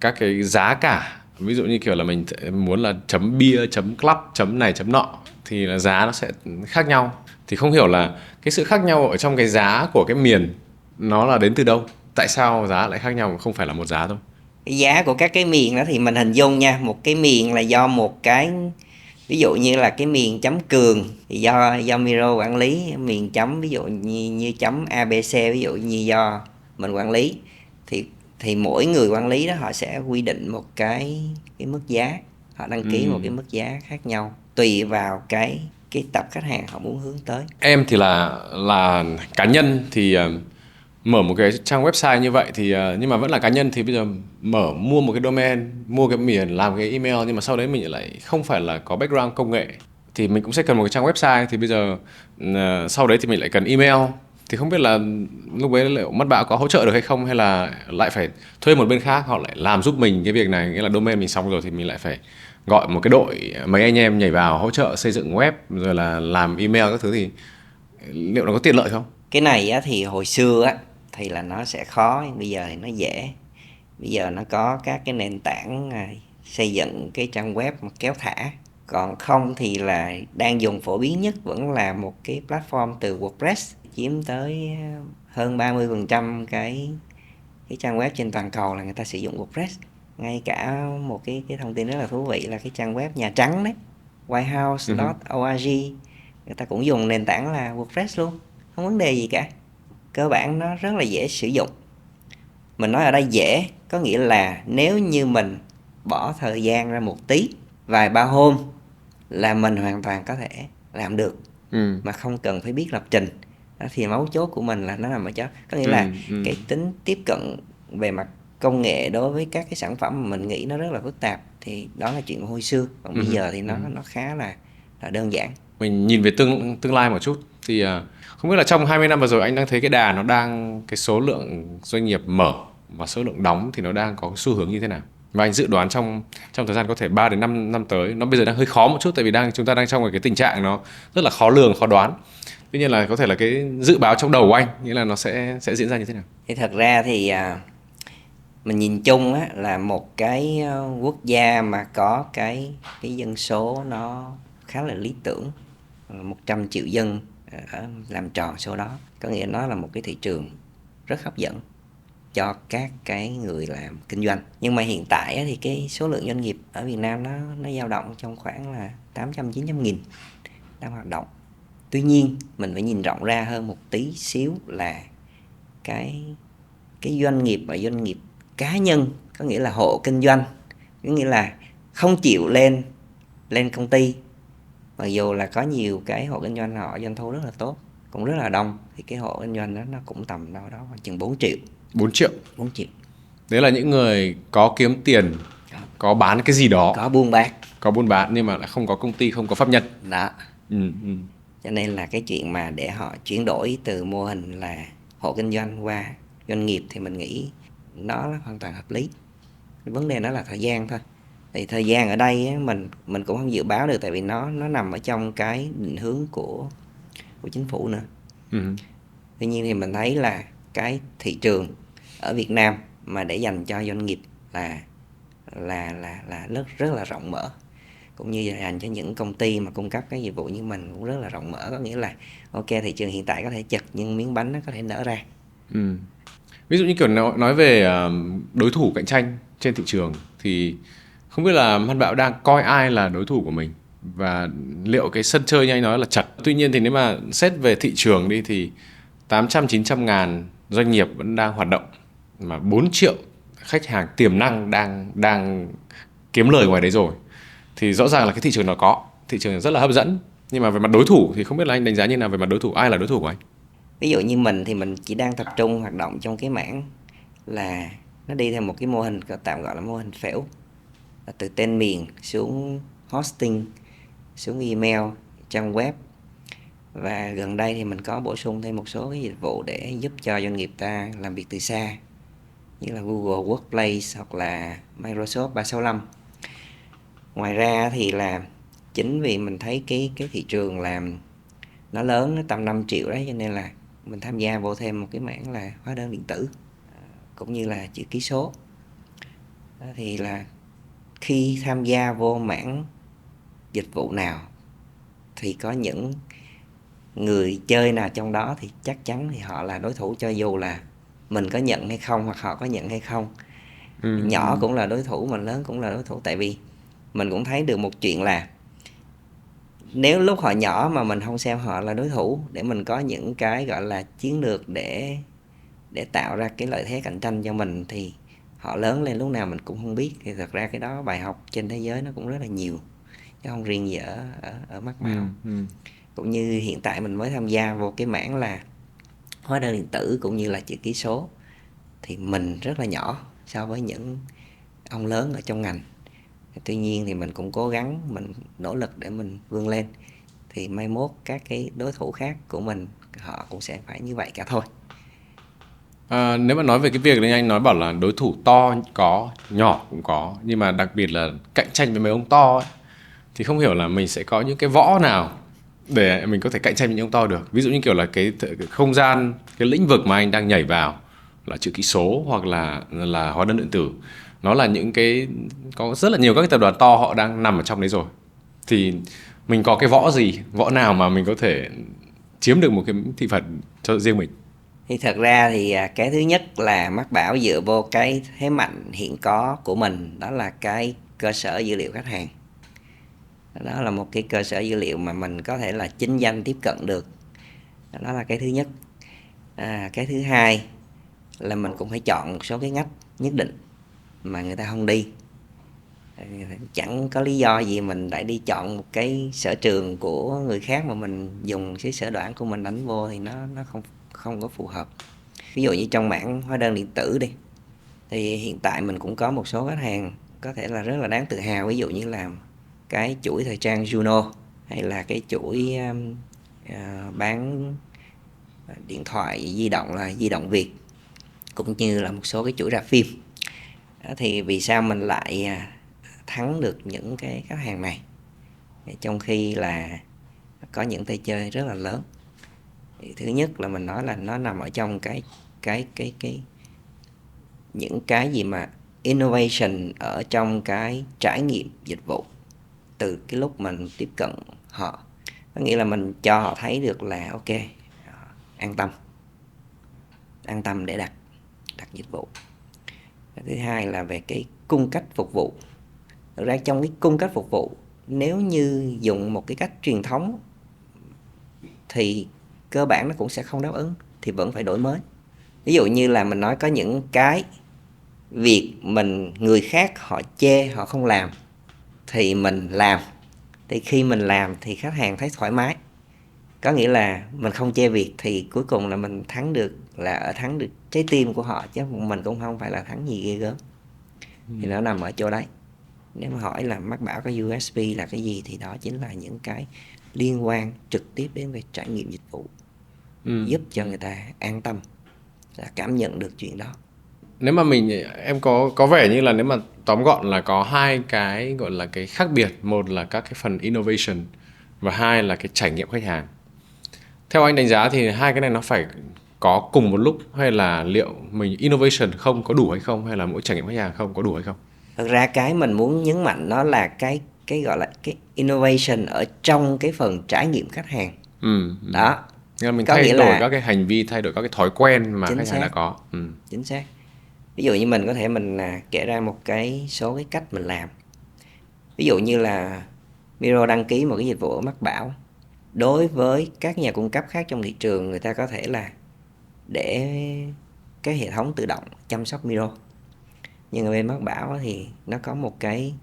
các cái giá cả. Ví dụ như kiểu là mình muốn là .bia, .club, này, nọ thì là giá nó sẽ khác nhau. Thì không hiểu là cái sự khác nhau ở trong cái giá của cái miền nó là đến từ đâu? Tại sao giá lại khác nhau, không phải là một giá thôi? Cái giá của các cái miền đó thì mình hình dung nha, một cái miền là do một cái, ví dụ như là cái miền .cường thì do Miro quản lý, miền ví dụ như ABC ví dụ như do mình quản lý, thì mỗi người quản lý đó họ sẽ quy định một cái mức giá, họ đăng ký một cái mức giá khác nhau tùy vào cái tập khách hàng họ muốn hướng tới. Em thì là cá nhân thì mở một cái trang website như vậy thì nhưng mà vẫn là cá nhân, thì bây giờ mua một cái domain, mua cái miền, làm cái email, nhưng mà sau đấy mình lại không phải là có background công nghệ, thì mình cũng sẽ cần một cái trang website. Thì bây giờ sau đấy thì mình lại cần email, thì không biết là lúc ấy liệu Mác Bảo có hỗ trợ được hay không, hay là lại phải thuê một bên khác họ lại làm giúp mình cái việc này, nghĩa là domain mình xong rồi thì mình lại phải gọi một cái đội mấy anh em nhảy vào hỗ trợ xây dựng web rồi là làm email các thứ, thì liệu nó có tiện lợi không? Cái này thì hồi xưa thì là nó sẽ khó, bây giờ thì nó dễ. Bây giờ nó có các cái nền tảng xây dựng cái trang web mà kéo thả. Còn không thì là đang dùng phổ biến nhất vẫn là một cái platform từ WordPress, chiếm tới hơn 30% cái trang web trên toàn cầu là người ta sử dụng WordPress. Ngay cả một cái thông tin rất là thú vị là cái trang web Nhà Trắng đấy, whitehouse.org, người ta cũng dùng nền tảng là WordPress luôn, không vấn đề gì cả. Cơ bản nó rất là dễ sử dụng. Mình nói ở đây dễ có nghĩa là nếu như mình bỏ thời gian ra một tí, vài ba hôm là mình hoàn toàn có thể làm được, mà không cần phải biết lập trình. Đó, thì mấu chốt của mình là nó nằm ở chỗ, có nghĩa là cái tính tiếp cận về mặt công nghệ đối với các cái sản phẩm mà mình nghĩ nó rất là phức tạp, thì đó là chuyện của hồi xưa. Còn bây giờ thì nó khá là đơn giản. Mình nhìn về tương lai một chút thì không biết là trong 20 năm vừa rồi anh đang thấy cái đà nó đang, cái số lượng doanh nghiệp mở và số lượng đóng thì nó đang có xu hướng như thế nào? Và anh dự đoán trong thời gian có thể 3 đến 5 năm tới, nó bây giờ đang hơi khó một chút tại vì chúng ta đang trong cái tình trạng nó rất là khó lường, khó đoán. Tuy nhiên là có thể là cái dự báo trong đầu của anh nghĩa là nó sẽ diễn ra như thế nào? Thì thật ra thì mình nhìn chung á, là một cái quốc gia mà có cái dân số nó khá là lý tưởng, 100 triệu dân làm tròn số đó, có nghĩa nó là một cái thị trường rất hấp dẫn cho các cái người làm kinh doanh. Nhưng mà hiện tại á, thì cái số lượng doanh nghiệp ở Việt Nam nó dao động trong khoảng là 800-900 nghìn đang hoạt động. Tuy nhiên mình phải nhìn rộng ra hơn một tí xíu là cái doanh nghiệp và doanh nghiệp cá nhân, có nghĩa là hộ kinh doanh, có nghĩa là không chịu lên công ty, mặc dù là có nhiều cái hộ kinh doanh họ doanh thu rất là tốt, cũng rất là đông, thì cái hộ kinh doanh đó nó cũng tầm đâu đó khoảng chừng 4 triệu. 4 triệu. 4 triệu. Đấy là những người có kiếm tiền, có bán cái gì đó, có buôn bán nhưng mà lại không có công ty, không có pháp nhân. Đó. Cho nên là cái chuyện mà để họ chuyển đổi từ mô hình là hộ kinh doanh qua doanh nghiệp thì mình nghĩ nó là hoàn toàn hợp lý. Vấn đề nó là thời gian thôi. Thì thời gian ở đây á, mình cũng không dự báo được, tại vì nó nằm ở trong cái định hướng của chính phủ nữa. Tuy nhiên thì mình thấy là cái thị trường ở Việt Nam mà để dành cho doanh nghiệp là rất là rộng mở, cũng như dành cho những công ty mà cung cấp các dịch vụ như mình cũng rất là rộng mở, có nghĩa là ok, thị trường hiện tại có thể chật nhưng miếng bánh nó có thể nở ra. Ví dụ như kiểu nói về đối thủ cạnh tranh trên thị trường thì không biết là Văn Bảo đang coi ai là đối thủ của mình, và liệu cái sân chơi như anh nói là chật. Tuy nhiên thì nếu mà xét về thị trường đi thì 800-900 ngàn doanh nghiệp vẫn đang hoạt động, mà 4 triệu khách hàng tiềm năng đang kiếm lời ngoài đấy rồi, thì rõ ràng là cái thị trường nó có, thị trường rất là hấp dẫn. Nhưng mà về mặt đối thủ thì không biết là anh đánh giá như nào về mặt đối thủ, ai là đối thủ của anh? Ví dụ như mình thì mình chỉ đang tập trung hoạt động trong cái mảng là nó đi theo một cái mô hình tạm gọi là mô hình phễu, là từ tên miền xuống hosting, xuống email, trang web. Và gần đây thì mình có bổ sung thêm một số cái dịch vụ để giúp cho doanh nghiệp ta làm việc từ xa, như là Google Workplace hoặc là Microsoft 365. Ngoài ra thì là chính vì mình thấy cái thị trường làm nó lớn, nó tầm 5 triệu đấy, cho nên là mình tham gia vô thêm một cái mảng là hóa đơn điện tử cũng như là chữ ký số. Đó thì là khi tham gia vô mảng dịch vụ nào thì có những người chơi nào trong đó thì chắc chắn thì họ là đối thủ, cho dù là mình có nhận hay không hoặc họ có nhận hay không. Nhỏ cũng là đối thủ mà lớn cũng là đối thủ, tại vì mình cũng thấy được một chuyện là nếu lúc họ nhỏ mà mình không xem họ là đối thủ, để mình có những cái gọi là chiến lược để tạo ra cái lợi thế cạnh tranh cho mình, thì họ lớn lên lúc nào mình cũng không biết. Thì thật ra cái đó bài học trên thế giới nó cũng rất là nhiều, chứ không riêng gì ở Mắc Bảo. Cũng như hiện tại mình mới tham gia vô cái mảng là hóa đơn điện tử cũng như là chữ ký số, thì mình rất là nhỏ so với những ông lớn ở trong ngành. Tuy nhiên thì mình cũng cố gắng, mình nỗ lực để mình vươn lên, thì mai mốt các cái đối thủ khác của mình họ cũng sẽ phải như vậy cả thôi. Nếu mà nói về cái việc này, anh nói bảo là đối thủ to có, nhỏ cũng có, nhưng mà đặc biệt là cạnh tranh với mấy ông to ấy, thì không hiểu là mình sẽ có những cái võ nào để mình có thể cạnh tranh với những ông to được. Ví dụ như kiểu là cái không gian, cái lĩnh vực mà anh đang nhảy vào là chữ ký số hoặc là hóa đơn điện tử, nó là những cái có rất là nhiều các cái tập đoàn to họ đang nằm ở trong đấy rồi, thì mình có cái võ gì, võ nào mà mình có thể chiếm được một cái thị phần cho riêng mình? Thì thật ra thì cái thứ nhất là Mắc Bảo dựa vô cái thế mạnh hiện có của mình, đó là cái cơ sở dữ liệu khách hàng. Đó là một cái cơ sở dữ liệu mà mình có thể là chính danh tiếp cận được. Đó là cái thứ nhất. Cái thứ hai là mình cũng phải chọn một số cái ngách nhất định mà người ta không đi. Chẳng có lý do gì mình lại đi chọn một cái sở trường của người khác mà mình dùng cái sở đoản của mình đánh vô thì nó không có phù hợp. Ví dụ như trong mảng hóa đơn điện tử đi, thì hiện tại mình cũng có một số khách hàng có thể là rất là đáng tự hào, ví dụ như là cái chuỗi thời trang Juno, hay là cái chuỗi bán điện thoại di động là Di động Việt, cũng như là một số cái chuỗi rạp phim. Thì vì sao mình lại thắng được những cái khách hàng này trong khi là có những tay chơi rất là lớn? Thì thứ nhất là mình nói là nó nằm ở trong cái những cái gì mà innovation ở trong cái trải nghiệm dịch vụ từ cái lúc mình tiếp cận họ. Có nghĩa là mình cho họ thấy được là ok, an tâm để đặt dịch vụ. Thứ hai là về cái cung cách phục vụ. Thực ra trong cái cung cách phục vụ, nếu như dùng một cái cách truyền thống thì cơ bản nó cũng sẽ không đáp ứng, thì vẫn phải đổi mới. Ví dụ như là mình nói có những cái việc người khác họ chê họ không làm thì mình làm, thì khi mình làm thì khách hàng thấy thoải mái. Có nghĩa là mình không chê việc thì cuối cùng là mình thắng được trái tim của họ, chứ mình cũng không phải là thắng gì ghê gớm. Thì nó nằm ở chỗ đấy. Nếu mà hỏi là Mác Bảo có USP là cái gì thì đó chính là những cái liên quan trực tiếp đến về trải nghiệm dịch vụ, giúp cho người ta an tâm là cảm nhận được chuyện đó. Nếu mà em có vẻ như là nếu mà tóm gọn là có hai cái gọi là cái khác biệt, một là các cái phần innovation và hai là cái trải nghiệm khách hàng. Theo anh đánh giá thì hai cái này nó phải có cùng một lúc, hay là liệu mình innovation không có đủ hay không, hay là mỗi trải nghiệm khách hàng không có đủ hay không? Thực ra cái mình muốn nhấn mạnh nó là cái gọi là cái innovation ở trong cái phần trải nghiệm khách hàng. Đó. Nghĩa là mình thay đổi các cái hành vi, thay đổi các cái thói quen mà khách hàng đã có. Chính xác. Ví dụ như mình có thể kể ra một cái số cái cách mình làm. Ví dụ như là Miro đăng ký một cái dịch vụ ở Mác Bảo. Đối với các nhà cung cấp khác trong thị trường, người ta có thể là để cái hệ thống tự động chăm sóc Miro. Nhưng ở bên Mác Bảo thì nó có một cái,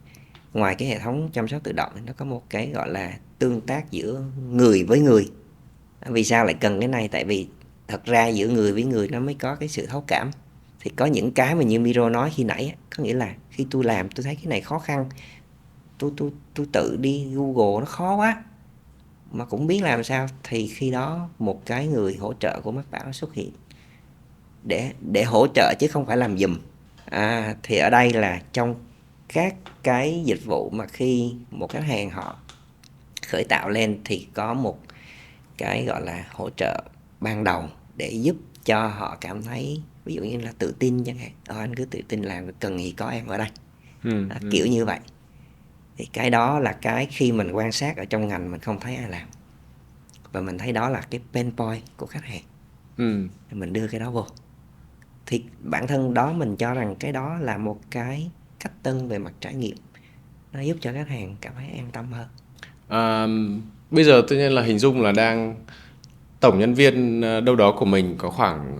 ngoài cái hệ thống chăm sóc tự động thì nó có một cái gọi là tương tác giữa người với người. Vì sao lại cần cái này? Tại vì thật ra giữa người với người nó mới có cái sự thấu cảm. Thì có những cái mà như Miro nói khi nãy, có nghĩa là khi tôi làm tôi thấy cái này khó khăn, tôi tự đi Google nó khó quá mà cũng biết làm sao, thì khi đó một cái người hỗ trợ của Mác Bảo xuất hiện để hỗ trợ chứ không phải làm giùm. Thì ở đây là trong các cái dịch vụ mà khi một khách hàng họ khởi tạo lên thì có một cái gọi là hỗ trợ ban đầu để giúp cho họ cảm thấy ví dụ như là tự tin chẳng hạn. Anh cứ tự tin làm, cần gì có em ở đây. Kiểu như vậy. Thì cái đó là cái khi mình quan sát ở trong ngành mình không thấy ai làm, và mình thấy đó là cái pain point của khách hàng. Mình đưa cái đó vô, thì bản thân đó mình cho rằng cái đó là một cái cách tân về mặt trải nghiệm, nó giúp cho khách hàng cảm thấy an tâm hơn. Bây giờ tự nhiên là hình dung là tổng nhân viên đâu đó của mình có khoảng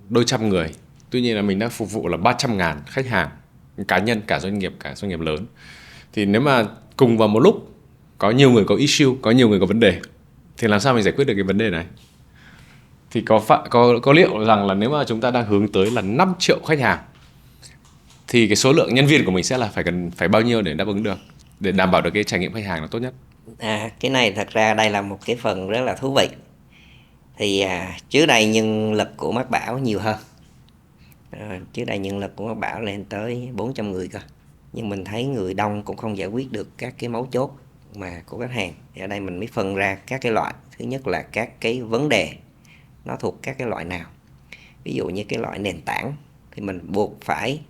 đôi trăm người. Tuy nhiên là mình đang phục vụ là 300.000 khách hàng cá nhân, cả doanh nghiệp lớn. Thì nếu mà cùng vào một lúc có nhiều người có issue, có nhiều người có vấn đề, thì làm sao mình giải quyết được cái vấn đề này? Thì có liệu rằng là nếu mà chúng ta đang hướng tới là 5 triệu khách hàng thì cái số lượng nhân viên của mình sẽ là phải bao nhiêu để đáp ứng được, để đảm bảo được cái trải nghiệm khách hàng nó tốt nhất? Cái này thật ra đây là một cái phần rất là thú vị. Thì trước đây nhân lực của Mác Bảo nhiều hơn. Trước đây nhân lực của Mác Bảo lên tới 400 người cơ. Nhưng mình thấy người đông cũng không giải quyết được các cái mấu chốt mà của khách hàng. Thì ở đây mình mới phân ra các cái loại. Thứ nhất là các cái vấn đề nó thuộc các cái loại nào. Ví dụ như cái loại nền tảng thì mình buộc phải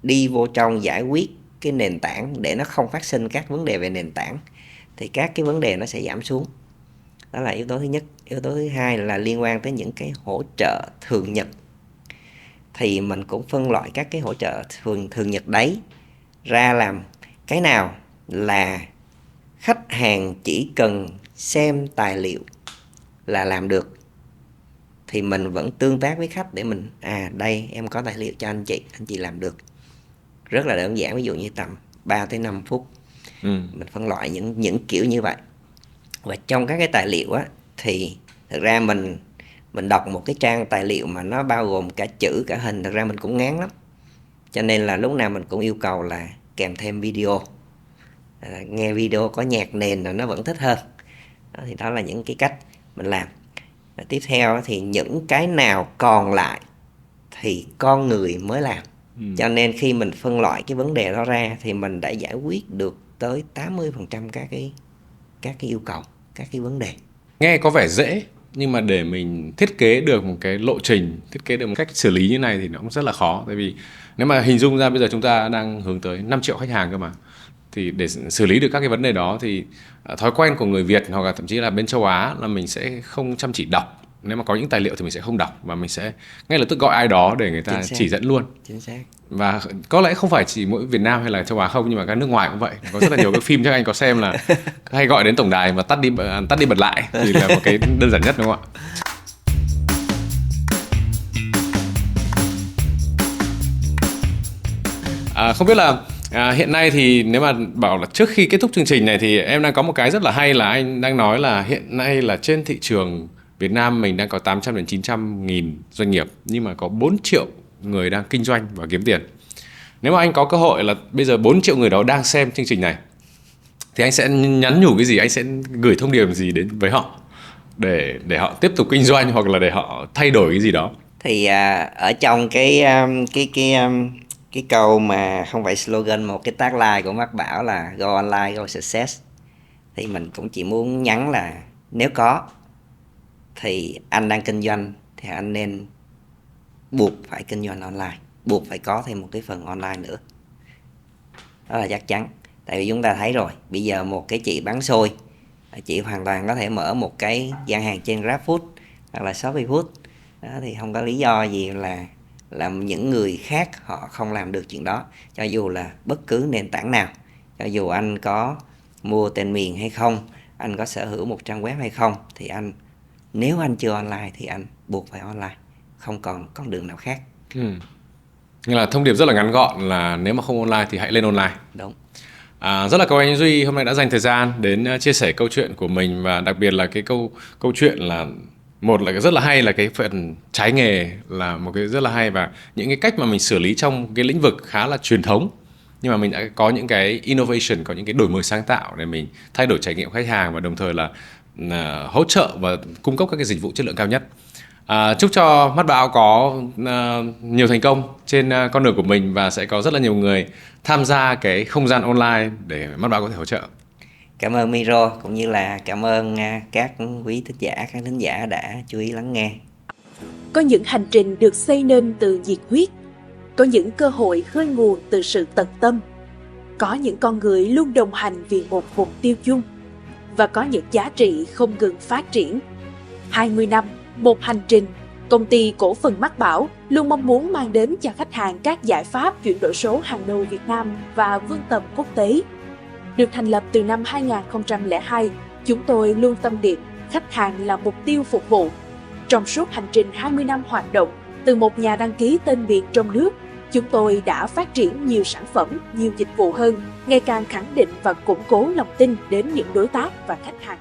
đi vô trong giải quyết cái nền tảng để nó không phát sinh các vấn đề về nền tảng, thì các cái vấn đề nó sẽ giảm xuống. Đó là yếu tố thứ nhất. Yếu tố thứ hai là liên quan tới những cái hỗ trợ thường nhật. Thì mình cũng phân loại các cái hỗ trợ thường nhật đấy ra làm cái nào là khách hàng chỉ cần xem tài liệu là làm được, thì mình vẫn tương tác với khách để mình đây em có tài liệu cho anh chị làm được. Rất là đơn giản, ví dụ như tầm 3 tới 5 phút. Mình phân loại những kiểu như vậy. Và trong các cái tài liệu á, thì thực ra mình đọc một cái trang tài liệu mà nó bao gồm cả chữ cả hình, thực ra mình cũng ngán lắm. Cho nên là lúc nào mình cũng yêu cầu là kèm thêm video. Nghe video có nhạc nền là nó vẫn thích hơn. Thì đó là những cái cách mình làm. Tiếp theo thì những cái nào còn lại thì con người mới làm. Cho nên khi mình phân loại cái vấn đề đó ra thì mình đã giải quyết được tới 80% các cái yêu cầu, các cái vấn đề. Nghe có vẻ dễ, nhưng mà để mình thiết kế được một cái lộ trình, thiết kế được một cách xử lý như này thì nó cũng rất là khó. Tại vì nếu mà hình dung ra bây giờ chúng ta đang hướng tới 5 triệu khách hàng cơ mà, thì để xử lý được các cái vấn đề đó thì thói quen của người Việt hoặc là thậm chí là bên châu Á là mình sẽ không chăm chỉ đọc. Nếu mà có những tài liệu thì mình sẽ không đọc, và mình sẽ ngay lập tức gọi ai đó để người ta chỉ dẫn luôn. Chính xác. Và có lẽ không phải chỉ mỗi Việt Nam hay là châu Á không, nhưng mà các nước ngoài cũng vậy. Có rất là nhiều cái phim chắc anh có xem là hay gọi đến tổng đài mà tắt đi bật lại thì là một cái đơn giản nhất, đúng không ạ? Không biết là hiện nay thì nếu mà bảo là trước khi kết thúc chương trình này thì em đang có một cái rất là hay là anh đang nói là hiện nay là trên thị trường Việt Nam mình đang có 800 đến 900 nghìn doanh nghiệp, nhưng mà có 4 triệu người đang kinh doanh và kiếm tiền. Nếu mà anh có cơ hội là bây giờ 4 triệu người đó đang xem chương trình này, thì anh sẽ nhắn nhủ cái gì, anh sẽ gửi thông điệp gì đến với họ để họ tiếp tục kinh doanh hoặc là để họ thay đổi cái gì đó? Thì ở trong cái câu mà không phải slogan, một cái tagline của Mác Bảo là Go Online, Go Success, thì mình cũng chỉ muốn nhắn là nếu có thì anh đang kinh doanh thì anh nên buộc phải kinh doanh online, buộc phải có thêm một cái phần online nữa. Đó là chắc chắn. Tại vì chúng ta thấy rồi, bây giờ một cái chị bán xôi, chị hoàn toàn có thể mở một cái gian hàng trên GrabFood hoặc là Shopee Food. Đó, thì không có lý do gì là những người khác họ không làm được chuyện đó, cho dù là bất cứ nền tảng nào, cho dù anh có mua tên miền hay không, anh có sở hữu một trang web hay không, thì nếu anh chưa online thì anh buộc phải online, không còn con đường nào khác. Như là thông điệp rất là ngắn gọn là nếu mà không online thì hãy lên online. Đúng. Rất là cảm ơn anh Duy hôm nay đã dành thời gian đến chia sẻ câu chuyện của mình, và đặc biệt là cái câu chuyện là một là cái rất là hay là cái phần trái nghề là một cái rất là hay, và những cái cách mà mình xử lý trong cái lĩnh vực khá là truyền thống, nhưng mà mình đã có những cái innovation, có những cái đổi mới sáng tạo để mình thay đổi trải nghiệm khách hàng và đồng thời là hỗ trợ và cung cấp các cái dịch vụ chất lượng cao nhất. Chúc cho Mác Bảo có nhiều thành công trên con đường của mình, và sẽ có rất là nhiều người tham gia cái không gian online để Mác Bảo có thể hỗ trợ. Cảm ơn Miro, cũng như là cảm ơn các quý các thính giả đã chú ý lắng nghe. Có những hành trình được xây nên từ nhiệt huyết, có những cơ hội khơi nguồn từ sự tận tâm, có những con người luôn đồng hành vì một mục tiêu chung, và có những giá trị không ngừng phát triển. 20 năm, một hành trình, công ty cổ phần Mác Bảo luôn mong muốn mang đến cho khách hàng các giải pháp chuyển đổi số hàng đầu Việt Nam và vươn tầm quốc tế. Được thành lập từ năm 2002, chúng tôi luôn tâm niệm khách hàng là mục tiêu phục vụ. Trong suốt hành trình 20 năm hoạt động, từ một nhà đăng ký tên miền trong nước, chúng tôi đã phát triển nhiều sản phẩm, nhiều dịch vụ hơn, ngày càng khẳng định và củng cố lòng tin đến những đối tác và khách hàng.